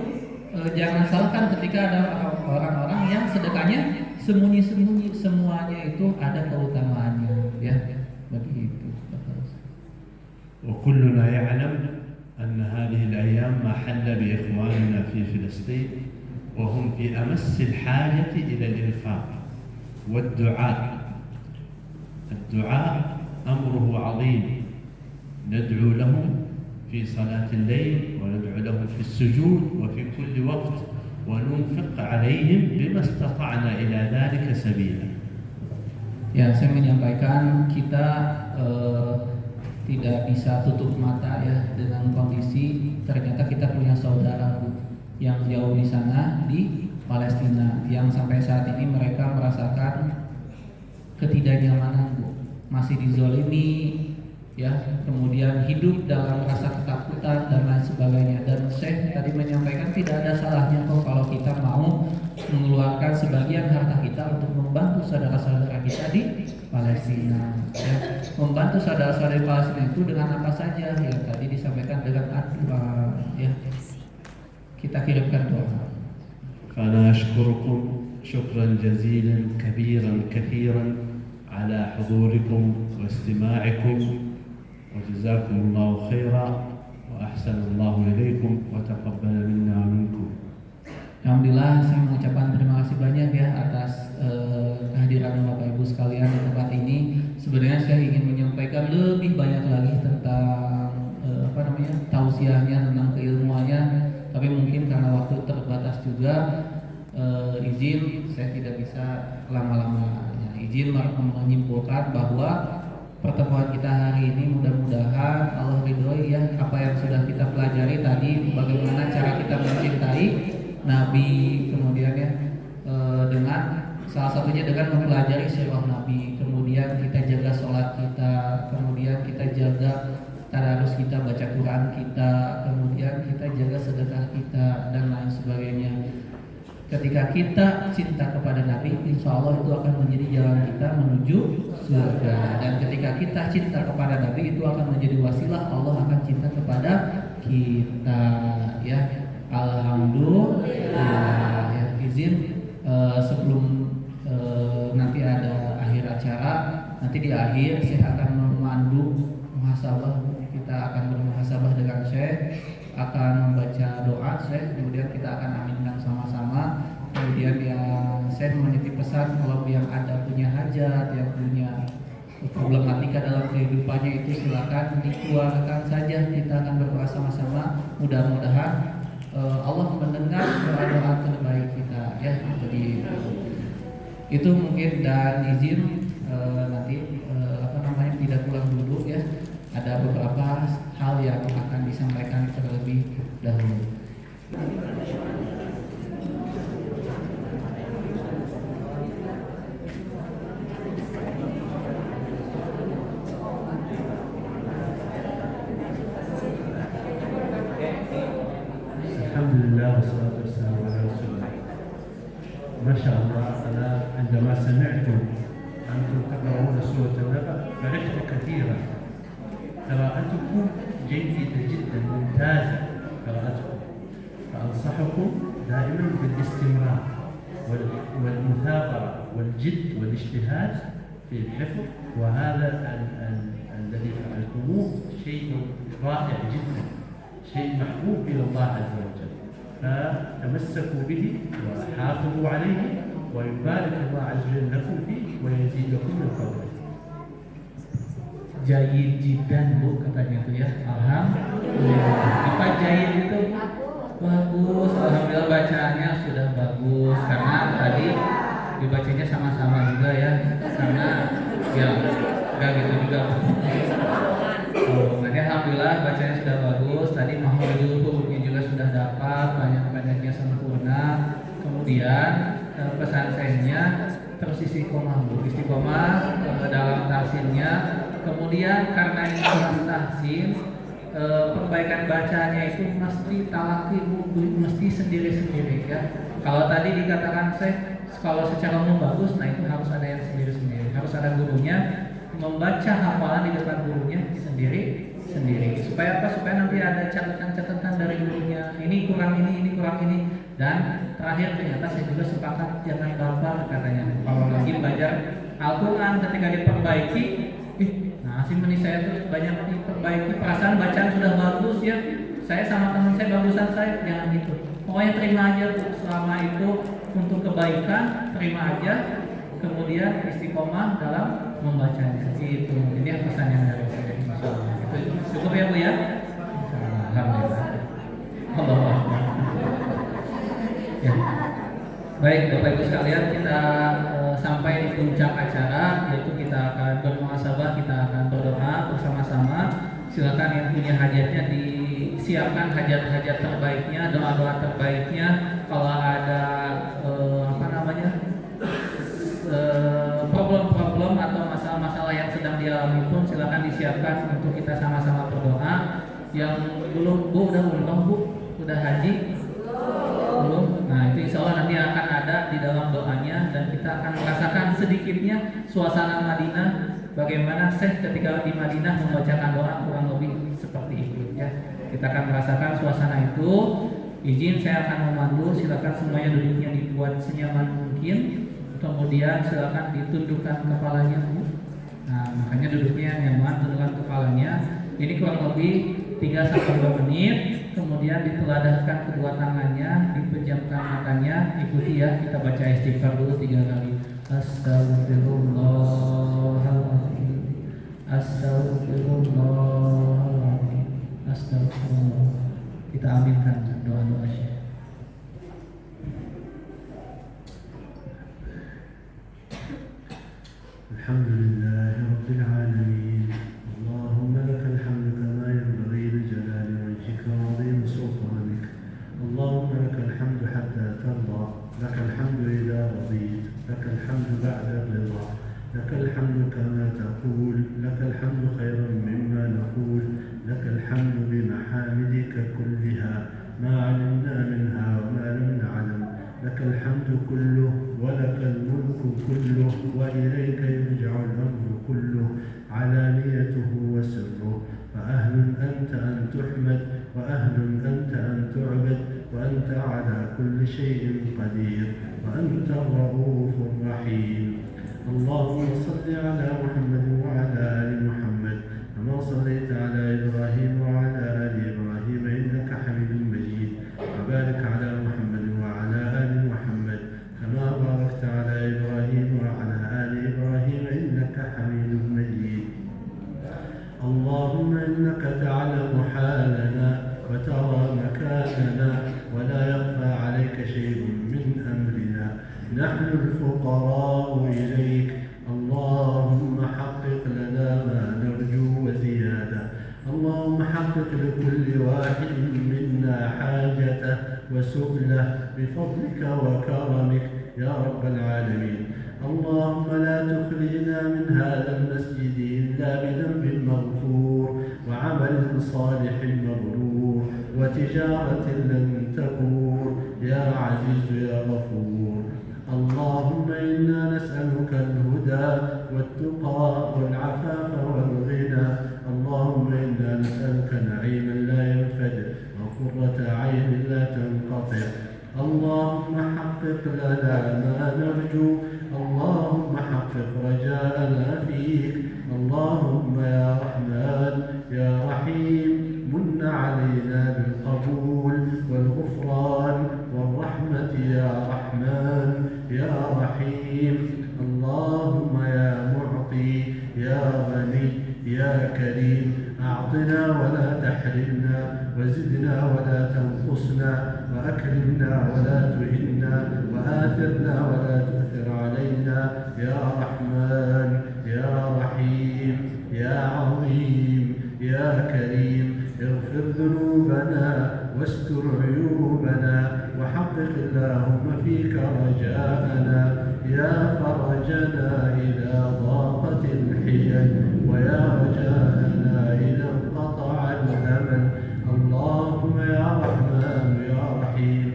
[SPEAKER 4] jangan salahkan ketika ada orang-orang yang sedekahnya sembunyi-sembunyi, semuanya itu ada keutamaannya, ya, begitu.
[SPEAKER 6] وكلنا يعلم أن هذه الأيام ما حل بإخواننا في فلسطين وهم في أمس الحاجة إلى الإنفاق والدعاء. الدعاء أمره عظيم، ندعو لهم في صلاة الليل وندعو لهم في السجود وفي كل وقت وننفق عليهم بما استطعنا إلى ذلك سبيلا.
[SPEAKER 4] Ya, saya menyampaikan kita tidak bisa tutup mata ya dengan kondisi ternyata kita punya saudara yang jauh di sana di Palestina yang sampai saat ini mereka merasakan ketidaknyamanan, Bu. Masih dizolimi ya, kemudian hidup dalam rasa ketakutan dan lain sebagainya. Dan Syekh tadi menyampaikan tidak ada salahnya kok kalau kita mau mengeluarkan sebagian harta kita untuk membantu saudara-saudara kita di Palestina ya. Membantu saudara-saudara di Palestina itu dengan apa saja yang tadi disampaikan dengan doa ya. Kita kirimkan doa.
[SPEAKER 6] فأنا أشكركم شكرا جزيلا كبيرا كثيرا على حضوركم واستماعكم وجزاكم الله خيرا وأحسن الله إليكم وتقبل منا ومنكم.
[SPEAKER 4] Alhamdulillah, saya mengucapkan terima kasih banyak ya atas kehadiran Bapak Ibu sekalian di tempat ini. Sebenarnya saya ingin menyampaikan lebih banyak lagi tentang tausiahnya, tentang keilmuannya, tapi mungkin karena waktu terbatas juga izin saya tidak bisa lama-lama. Izin menyimpulkan bahwa pertemuan kita hari ini mudah-mudahan Allah ridhoi ya apa yang sudah kita pelajari tadi, bagaimana cara kita mencintai Nabi, kemudian ya dengan salah satunya dengan mempelajari sirah Nabi, kemudian kita jaga sholat kita, kemudian kita jaga tadarus kita, baca Quran kita, kemudian kita jaga sedekah kita dan lain sebagainya. Ketika kita cinta kepada Nabi, insya Allah itu akan menjadi jalan kita menuju surga. Dan ketika kita cinta kepada Nabi, itu akan menjadi wasilah Allah akan cinta kepada kita. Ya, alhamdulillah. Ya, izin sebelum nanti ada akhir acara, nanti di akhir saya akan memandu muhasabah. Kita akan bermuhasabah dengan Syekh, akan membaca doa Syekh, kemudian kita akan aminkan sama-sama. Kemudian yang saya menitip pesan kalau yang ada punya hajat, yang punya problematika dalam kehidupannya itu silakan dikeluarkan saja. Kita akan berdoa sama-sama. Mudah-mudahan Allah mendengar doa-doa terbaik kita ya. Jadi itu mungkin, dan izin nanti tidak pulang dulu ya. Ada beberapa hal yang akan disampaikan terlebih dahulu.
[SPEAKER 6] شاء الله أنا عندما سمعت أنتم تقرؤون سورة النبأ فرحت كثيرا. قراءتكم جيدة جدا ممتازة قراءتكم، فأنصحكم دائما بالاستمرار والمثابرة والجد والاجتهاد في الحفظ، وهذا الذي فعلتموه شيء رائع جدا، شيء محبوب إلى الله عز وجل، فتمسكوا به وحافظوا عليه، ويبارك الله عز وجل لكم فيه ويزيدكم من فضله.
[SPEAKER 4] Jayid jidan Bu katanya itu ya. Alhamdulillah. Apa jayid itu? Bagus. Alhamdulillah bacaannya sudah bagus karena tadi dibacanya sama-sama juga ya. Karena ya enggak gitu juga. Jadi alhamdulillah bacanya sudah bagus. Tadi mahfuzul hurufnya juga sudah dapat, banyak-banyaknya sempurna. Kemudian pesantrennya terus istiqomah Bu, istiqomah dalam tahsinnya. Kemudian karena ini kelas tahsin, perbaikan bacanya itu mesti talaki Bu, mesti sendiri-sendiri ya. Kalau tadi dikatakan kalau secara umum bagus, nah itu harus ada yang sendiri-sendiri. Harus ada gurunya membaca hafalan di depan gurunya sendiri-sendiri. Supaya apa? Supaya nanti ada catatan-catatan dari gurunya. Ini kurang ini kurang ini. Dan terakhir ternyata saya juga sepakat jangan baper katanya. Kalau lagi belajar Al-Quran ketika diperbaiki, si meni saya terus banyak diperbaiki, perasaan bacaan sudah bagus ya. Saya sama teman saya bagusan saya, jangan gitu. Pokoknya terima aja selama itu untuk kebaikan, terima aja. Kemudian istiqomah dalam membacanya. Itu ini pesan yang dari saya. Masalah. Itu cukup ya Bu ya. Alhamdulillah. Allah. Ya. Baik Bapak Ibu sekalian, kita sampai di puncak acara, yaitu kita akan bermuhasabah, kita akan berdoa bersama-sama. Silakan yang punya hajatnya disiapkan hajat-hajat terbaiknya, doa-doa terbaiknya. Kalau ada problem-problem atau masalah-masalah yang sedang dialami pun silakan disiapkan untuk kita sama-sama berdoa. Yang belum Bu, udah umroh Bu, udah haji belum? Nah itu insya Allah nanti akan ada di dalam doanya, dan kita akan merasakan sedikitnya suasana Madinah, bagaimana Syekh ketika di Madinah membacakan doa kurang lebih seperti itu ya. Kita akan merasakan suasana itu. Izin saya akan memandu, silakan semuanya duduknya dibuat senyaman mungkin. Kemudian silakan ditundukkan kepalanya Bu. Nah makanya duduknya nyaman, tundukkan kepalanya. Ini kurang lebih 3-2 menit. Kemudian diteladahkan kedua tangannya, dipejamkan matanya. Ikuti ya, kita baca istighfar dulu 3 kali. Astaghfirullahaladzim, astaghfirullahaladzim, astaghfirullah. Kita aminkan doa-doa Syekh.
[SPEAKER 6] Alhamdulillahi Rabbil Alamin. Allahumma lakal hamdu kama yanbaghi li jalali wajhika wa 'azimi sultanik. Allahumma lakal hamdu hatta tarda, lakal hamdu idha radit, lakal hamdu ba'da ridha, lakal hamdu kama taqul, lakal hamdu khayran mimma naqul, lakal hamdu bimahamidika kulliha ma 'alimna minha wa ma lam na'lam. لك الحمد كله ولك الملك كله وإليك يرجع الأمر كله علانيته وسره. فأهل أنت أن تحمد وأهل أنت أن تعبد وأنت على كل شيء قدير وأنت الرؤوف الرحيم. اللهم صل على محمد وعلى آل محمد كما صليت على إبراهيم وعلى آل إبراهيم إنك حميد مجيد. وبارك على محمد وعلى آل محمد كما باركت على إبراهيم وعلى آل إبراهيم إنك حميد مجيد. اللهم إنك تعلم حالنا وترى مكاننا ولا يخفى عليك شيء من أمرنا. نحن الفقراء إليك، اللهم حقق لنا ما نرجو وزيادة. اللهم حقق لكل واحد منا حاجته وسؤله بفضلك وكرمك يا رب العالمين. اللهم لا تخرجنا من هذا المسجد إلا بذنب مغفور وعمل صالح مبرور وتجارة لن تبور يا عزيز يا غفور. اللهم إنا نسألك الهدى والتقى والعفاف والغنى. اللهم إنا نسألك نعيما لا ينفد وقرة عين لا تنقطع. اللهم حقق لنا ما نرجو. اللهم حقق رجاءنا فيك. اللهم يا رحمن يا رحيم من علينا بالقبول والغفران والرحمة يا رحمن يا رحيم. اللهم يا معطي يا غني يا كريم أعطنا ولا تحرمنا وزدنا ولا تنقصنا وأكرمنا ولا تهنا وآثرنا ولا تؤثر علينا يا رحمن يا رحيم يا عظيم يا كريم. اغفر ذنوبنا واستر عيوبنا وحقق اللهم فيك رجاءنا يا فرجنا إذا ضاقت الحيل ويا رجاءنا إذا انقطع الأمل. اللهم يا رحمن يا رحيم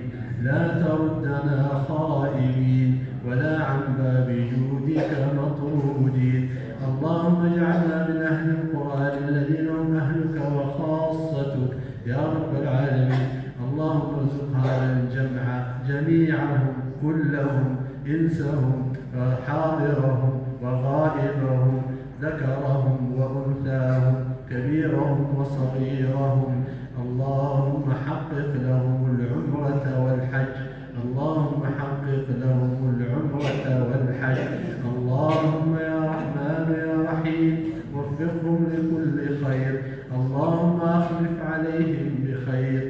[SPEAKER 6] لا تردنا خائبين ولا عن باب جودك مطرودين. اللهم اجعلنا من أهل القرآن الذين هم أهلك وخاصتك يا رب العالمين. اللهم ارزق هذا الجمع جميعهم كلهم إنسهم وحاضرهم وغائبهم ذكرهم وأنثاهم كبيرهم وصغيرهم. اللهم حقق لهم العمرة والحج. اللهم حقق لهم العمرة والحج. اللهم يا رحمن يا رحيم وفقهم لكل خير. اللهم أخلف عليهم بخير.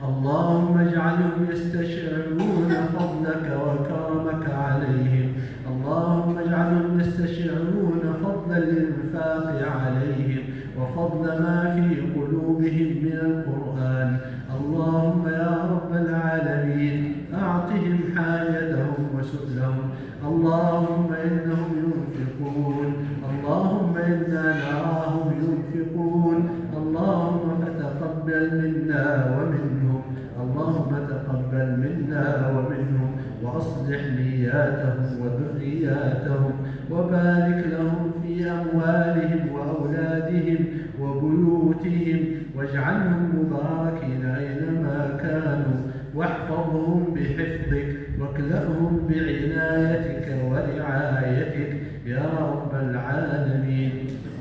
[SPEAKER 6] اللهم اجعلهم يستشعرون فضلك وكرمك عليهم. اللهم اجعلهم يستشعرون فضل الإنفاق عليهم وفضل ما في قلوبهم من القرآن. اللهم يا رب العالمين أعطهم حاجتهم وسؤلهم. اللهم إنهم ينفقون. اللهم إنا نراهم ينفقون. اللهم فتقبل منا ومنهم. اللهم تقبل منا ومنهم وأصلح نياتهم وذرياتهم وبارك لهم في أموالهم وأولادهم وبيوتهم واجعلهم مباركين أينما كانوا واحفظهم بحفظك واكلأهم بعنايتك ورعايتك يا رب العالمين.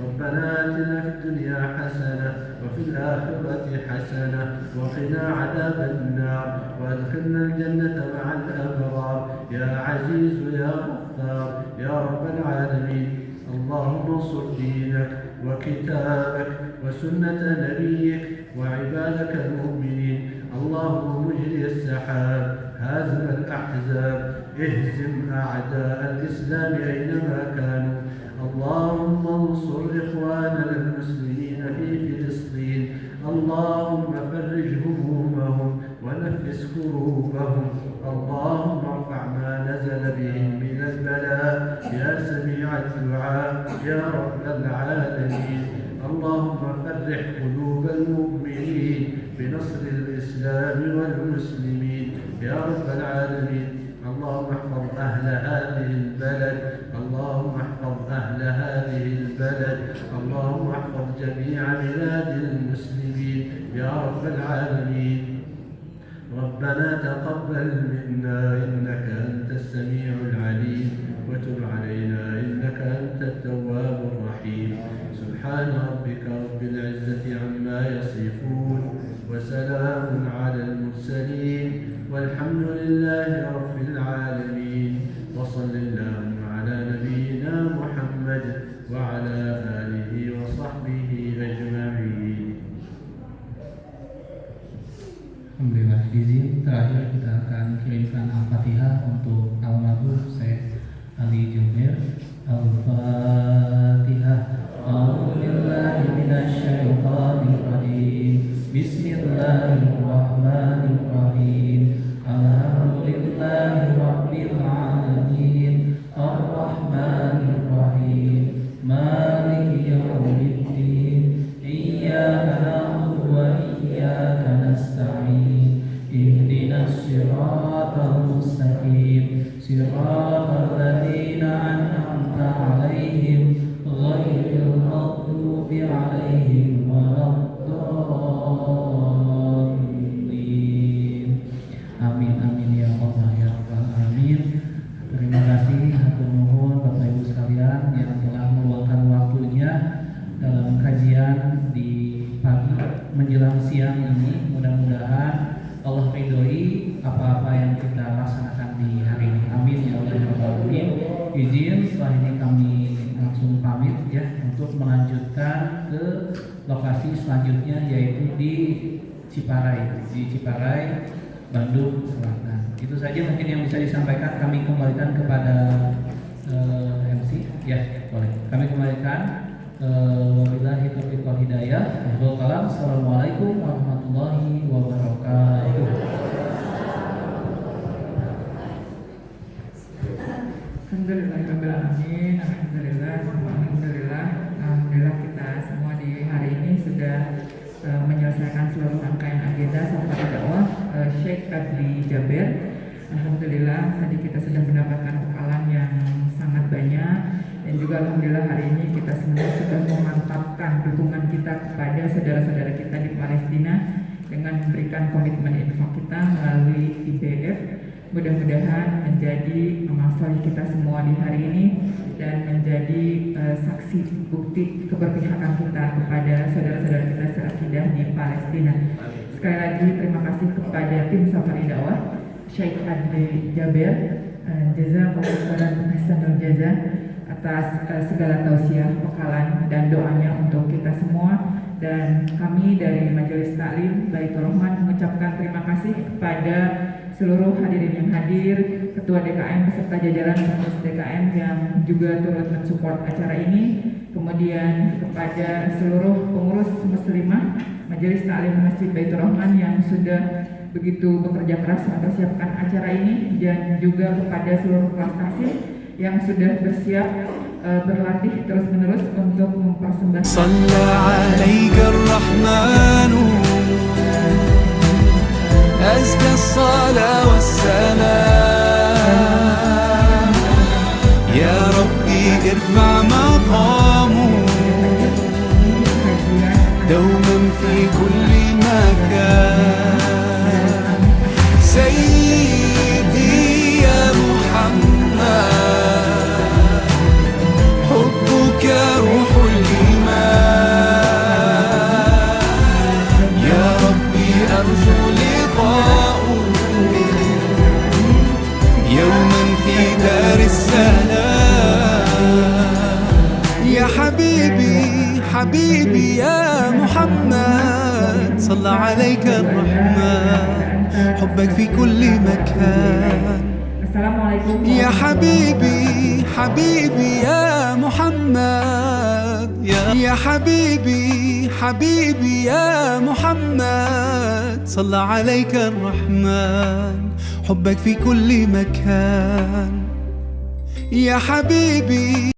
[SPEAKER 6] ربنا آتنا في الدنيا حسنة وفي الآخرة حسنة وقنا عذاب النار وادخلنا الجنة مع الأبرار يا عزيز يا غفار يا رب العالمين. اللهم انصر دينك وكتابك وسنة نبيك وعبادك المؤمنين. اللهم مجري السحاب هازم الأحزاب اهزم أعداء الإسلام أينما كانوا. اللهم انصر إخواننا المسلمين في فلسطين. اللهم فرج همومهم ونفس كروبهم. اللهم ارفع ما نزل بهم من البلاء يا سميع الدعاء يا رب العالمين. اللهم فرح قلوب المؤمنين بنصر الإسلام والمسلمين يا رب العالمين. اللهم احفظ أهل هذه البلد. اللهم احفظ أهل هذه البلد. اللهم احفظ جميع بلاد المسلمين يا رب العالمين. ربنا تقبل منا إنك أنت السميع العليم وتب علينا إنك أنت التواب الرحيم. سبحان ربك رب العزة عما يصفون وسلام على المرسلين والحمد لله رب العالمين. وصل اللهم على نبينا محمد وعلى آله وصحبه أجمعين.
[SPEAKER 4] Alhamdulillah, izin terakhir kita akan kirimkan Al-Fatihah untuk almarhum Syekh Ali Jaber. Al-Fatihah. A'udzubillahi minasyaitonir rajim. Bismillahirrahmanirrahim. Alhamdulillahi rabbil alamin. Ar-Rahmanir Rahim. Maliki yaumiddin. Iyyaka na'budu wa iyyaka nasta'in. Ihdina الصراط المستقيم صراط الذين أنعمت عليهم غير المغضوب عليهم ولا الضالين. Amin amin ya Allah ya Rabbal alamin. Terima kasih hatur nuhun Bapak Ibu sekalian yang telah meluangkan waktunya dalam kajian di pagi menjelang siang ini. Mudah-mudahan Allah ridhoi apa-apa yang kita laksanakan di hari ini. Amin ya Allah ya Rabbal alamin. Izin setelah ini kami langsung pamit ya untuk melanjutkan ke lokasi selanjutnya, yaitu di Ciparai, Bandung Selatan. Itu saja mungkin yang bisa disampaikan. Kami kembalikan kepada MC. Ya, boleh. Kami kembalikan. Wabillahi taufiq wal hidayah. Assalamualaikum warahmatullahi wabarakatuh.
[SPEAKER 2] Alhamdulillahirrahmanirrahim. Alhamdulillah kita semua di hari ini sudah menyelesaikan seluruh rangkaian agenda sahabat dakwah Syekh Adli Jaber. Alhamdulillah tadi kita sudah mendapatkan bekalan yang sangat banyak, dan juga alhamdulillah hari ini kita semua sudah memantapkan dukungan kita kepada saudara-saudara kita di Palestina dengan memberikan komitmen infak kita melalui IBF. Mudah-mudahan menjadi amal soleh kita semua di hari ini dan menjadi saksi bukti keberpihakan kita kepada saudara-saudara kita seakidah di Palestina. Sekali lagi terima kasih kepada tim Safari Dakwah Syekh Adli Jaber, jazakallahu khairan hasanul jazaa atas segala tausiah, bekalan dan doanya untuk kita semua. Dan kami dari Majelis Taklim Baitur Rahman mengucapkan terima kasih kepada seluruh hadirin yang hadir, Ketua DKM beserta jajaran pengurus DKM yang juga turut mensupport acara ini, kemudian kepada seluruh pengurus muslimah Majelis Taklim Masjid Baitur Rahman yang sudah begitu bekerja keras mempersiapkan acara ini, dan juga kepada seluruh kelas tahsin yang sudah bersiap berlatih terus-menerus untuk mempersembahkan.
[SPEAKER 7] Shalla 'alaika ar-Rahmanu azka as-salah was-salam ya Rabbi irfa' maqamu dawman fi kulli makan Sayyidi ya Muhammad hubbuka ruhul iman ya Rabbi arju يوما في دار السلام يا حبيبي يا محمد صلى عليك الرحمن حبك في كل مكان يا حبيبي يا محمد يا حبيبي يا محمد صلى عليك الرحمن حبك في كل مكان يا حبيبي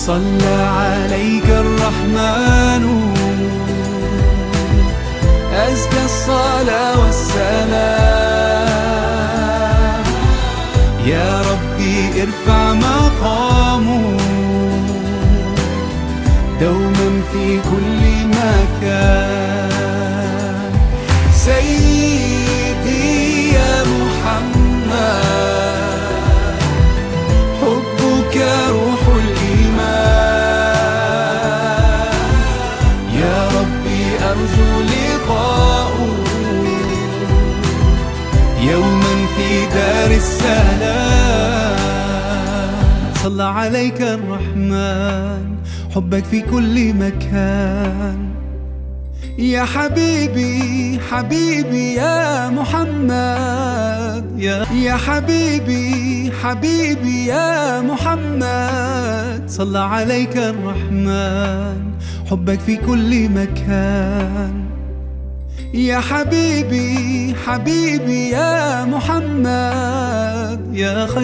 [SPEAKER 7] صلى عليك الرحمن أزكى الصلاة والسلام يا ربي ارفع مقامه دوما في كل مكان سيدي يا محمد حبك روح الإيمان يا ربي أرجو لقاؤه يوما في دار السلام صلى عليك الرحمن حبك في كل مكان يا حبيبي حبيبي يا محمد يا حبيبي حبيبي يا محمد صلى عليك الرحمن حبك في كل مكان يا حبيبي حبيبي يا محمد يا خير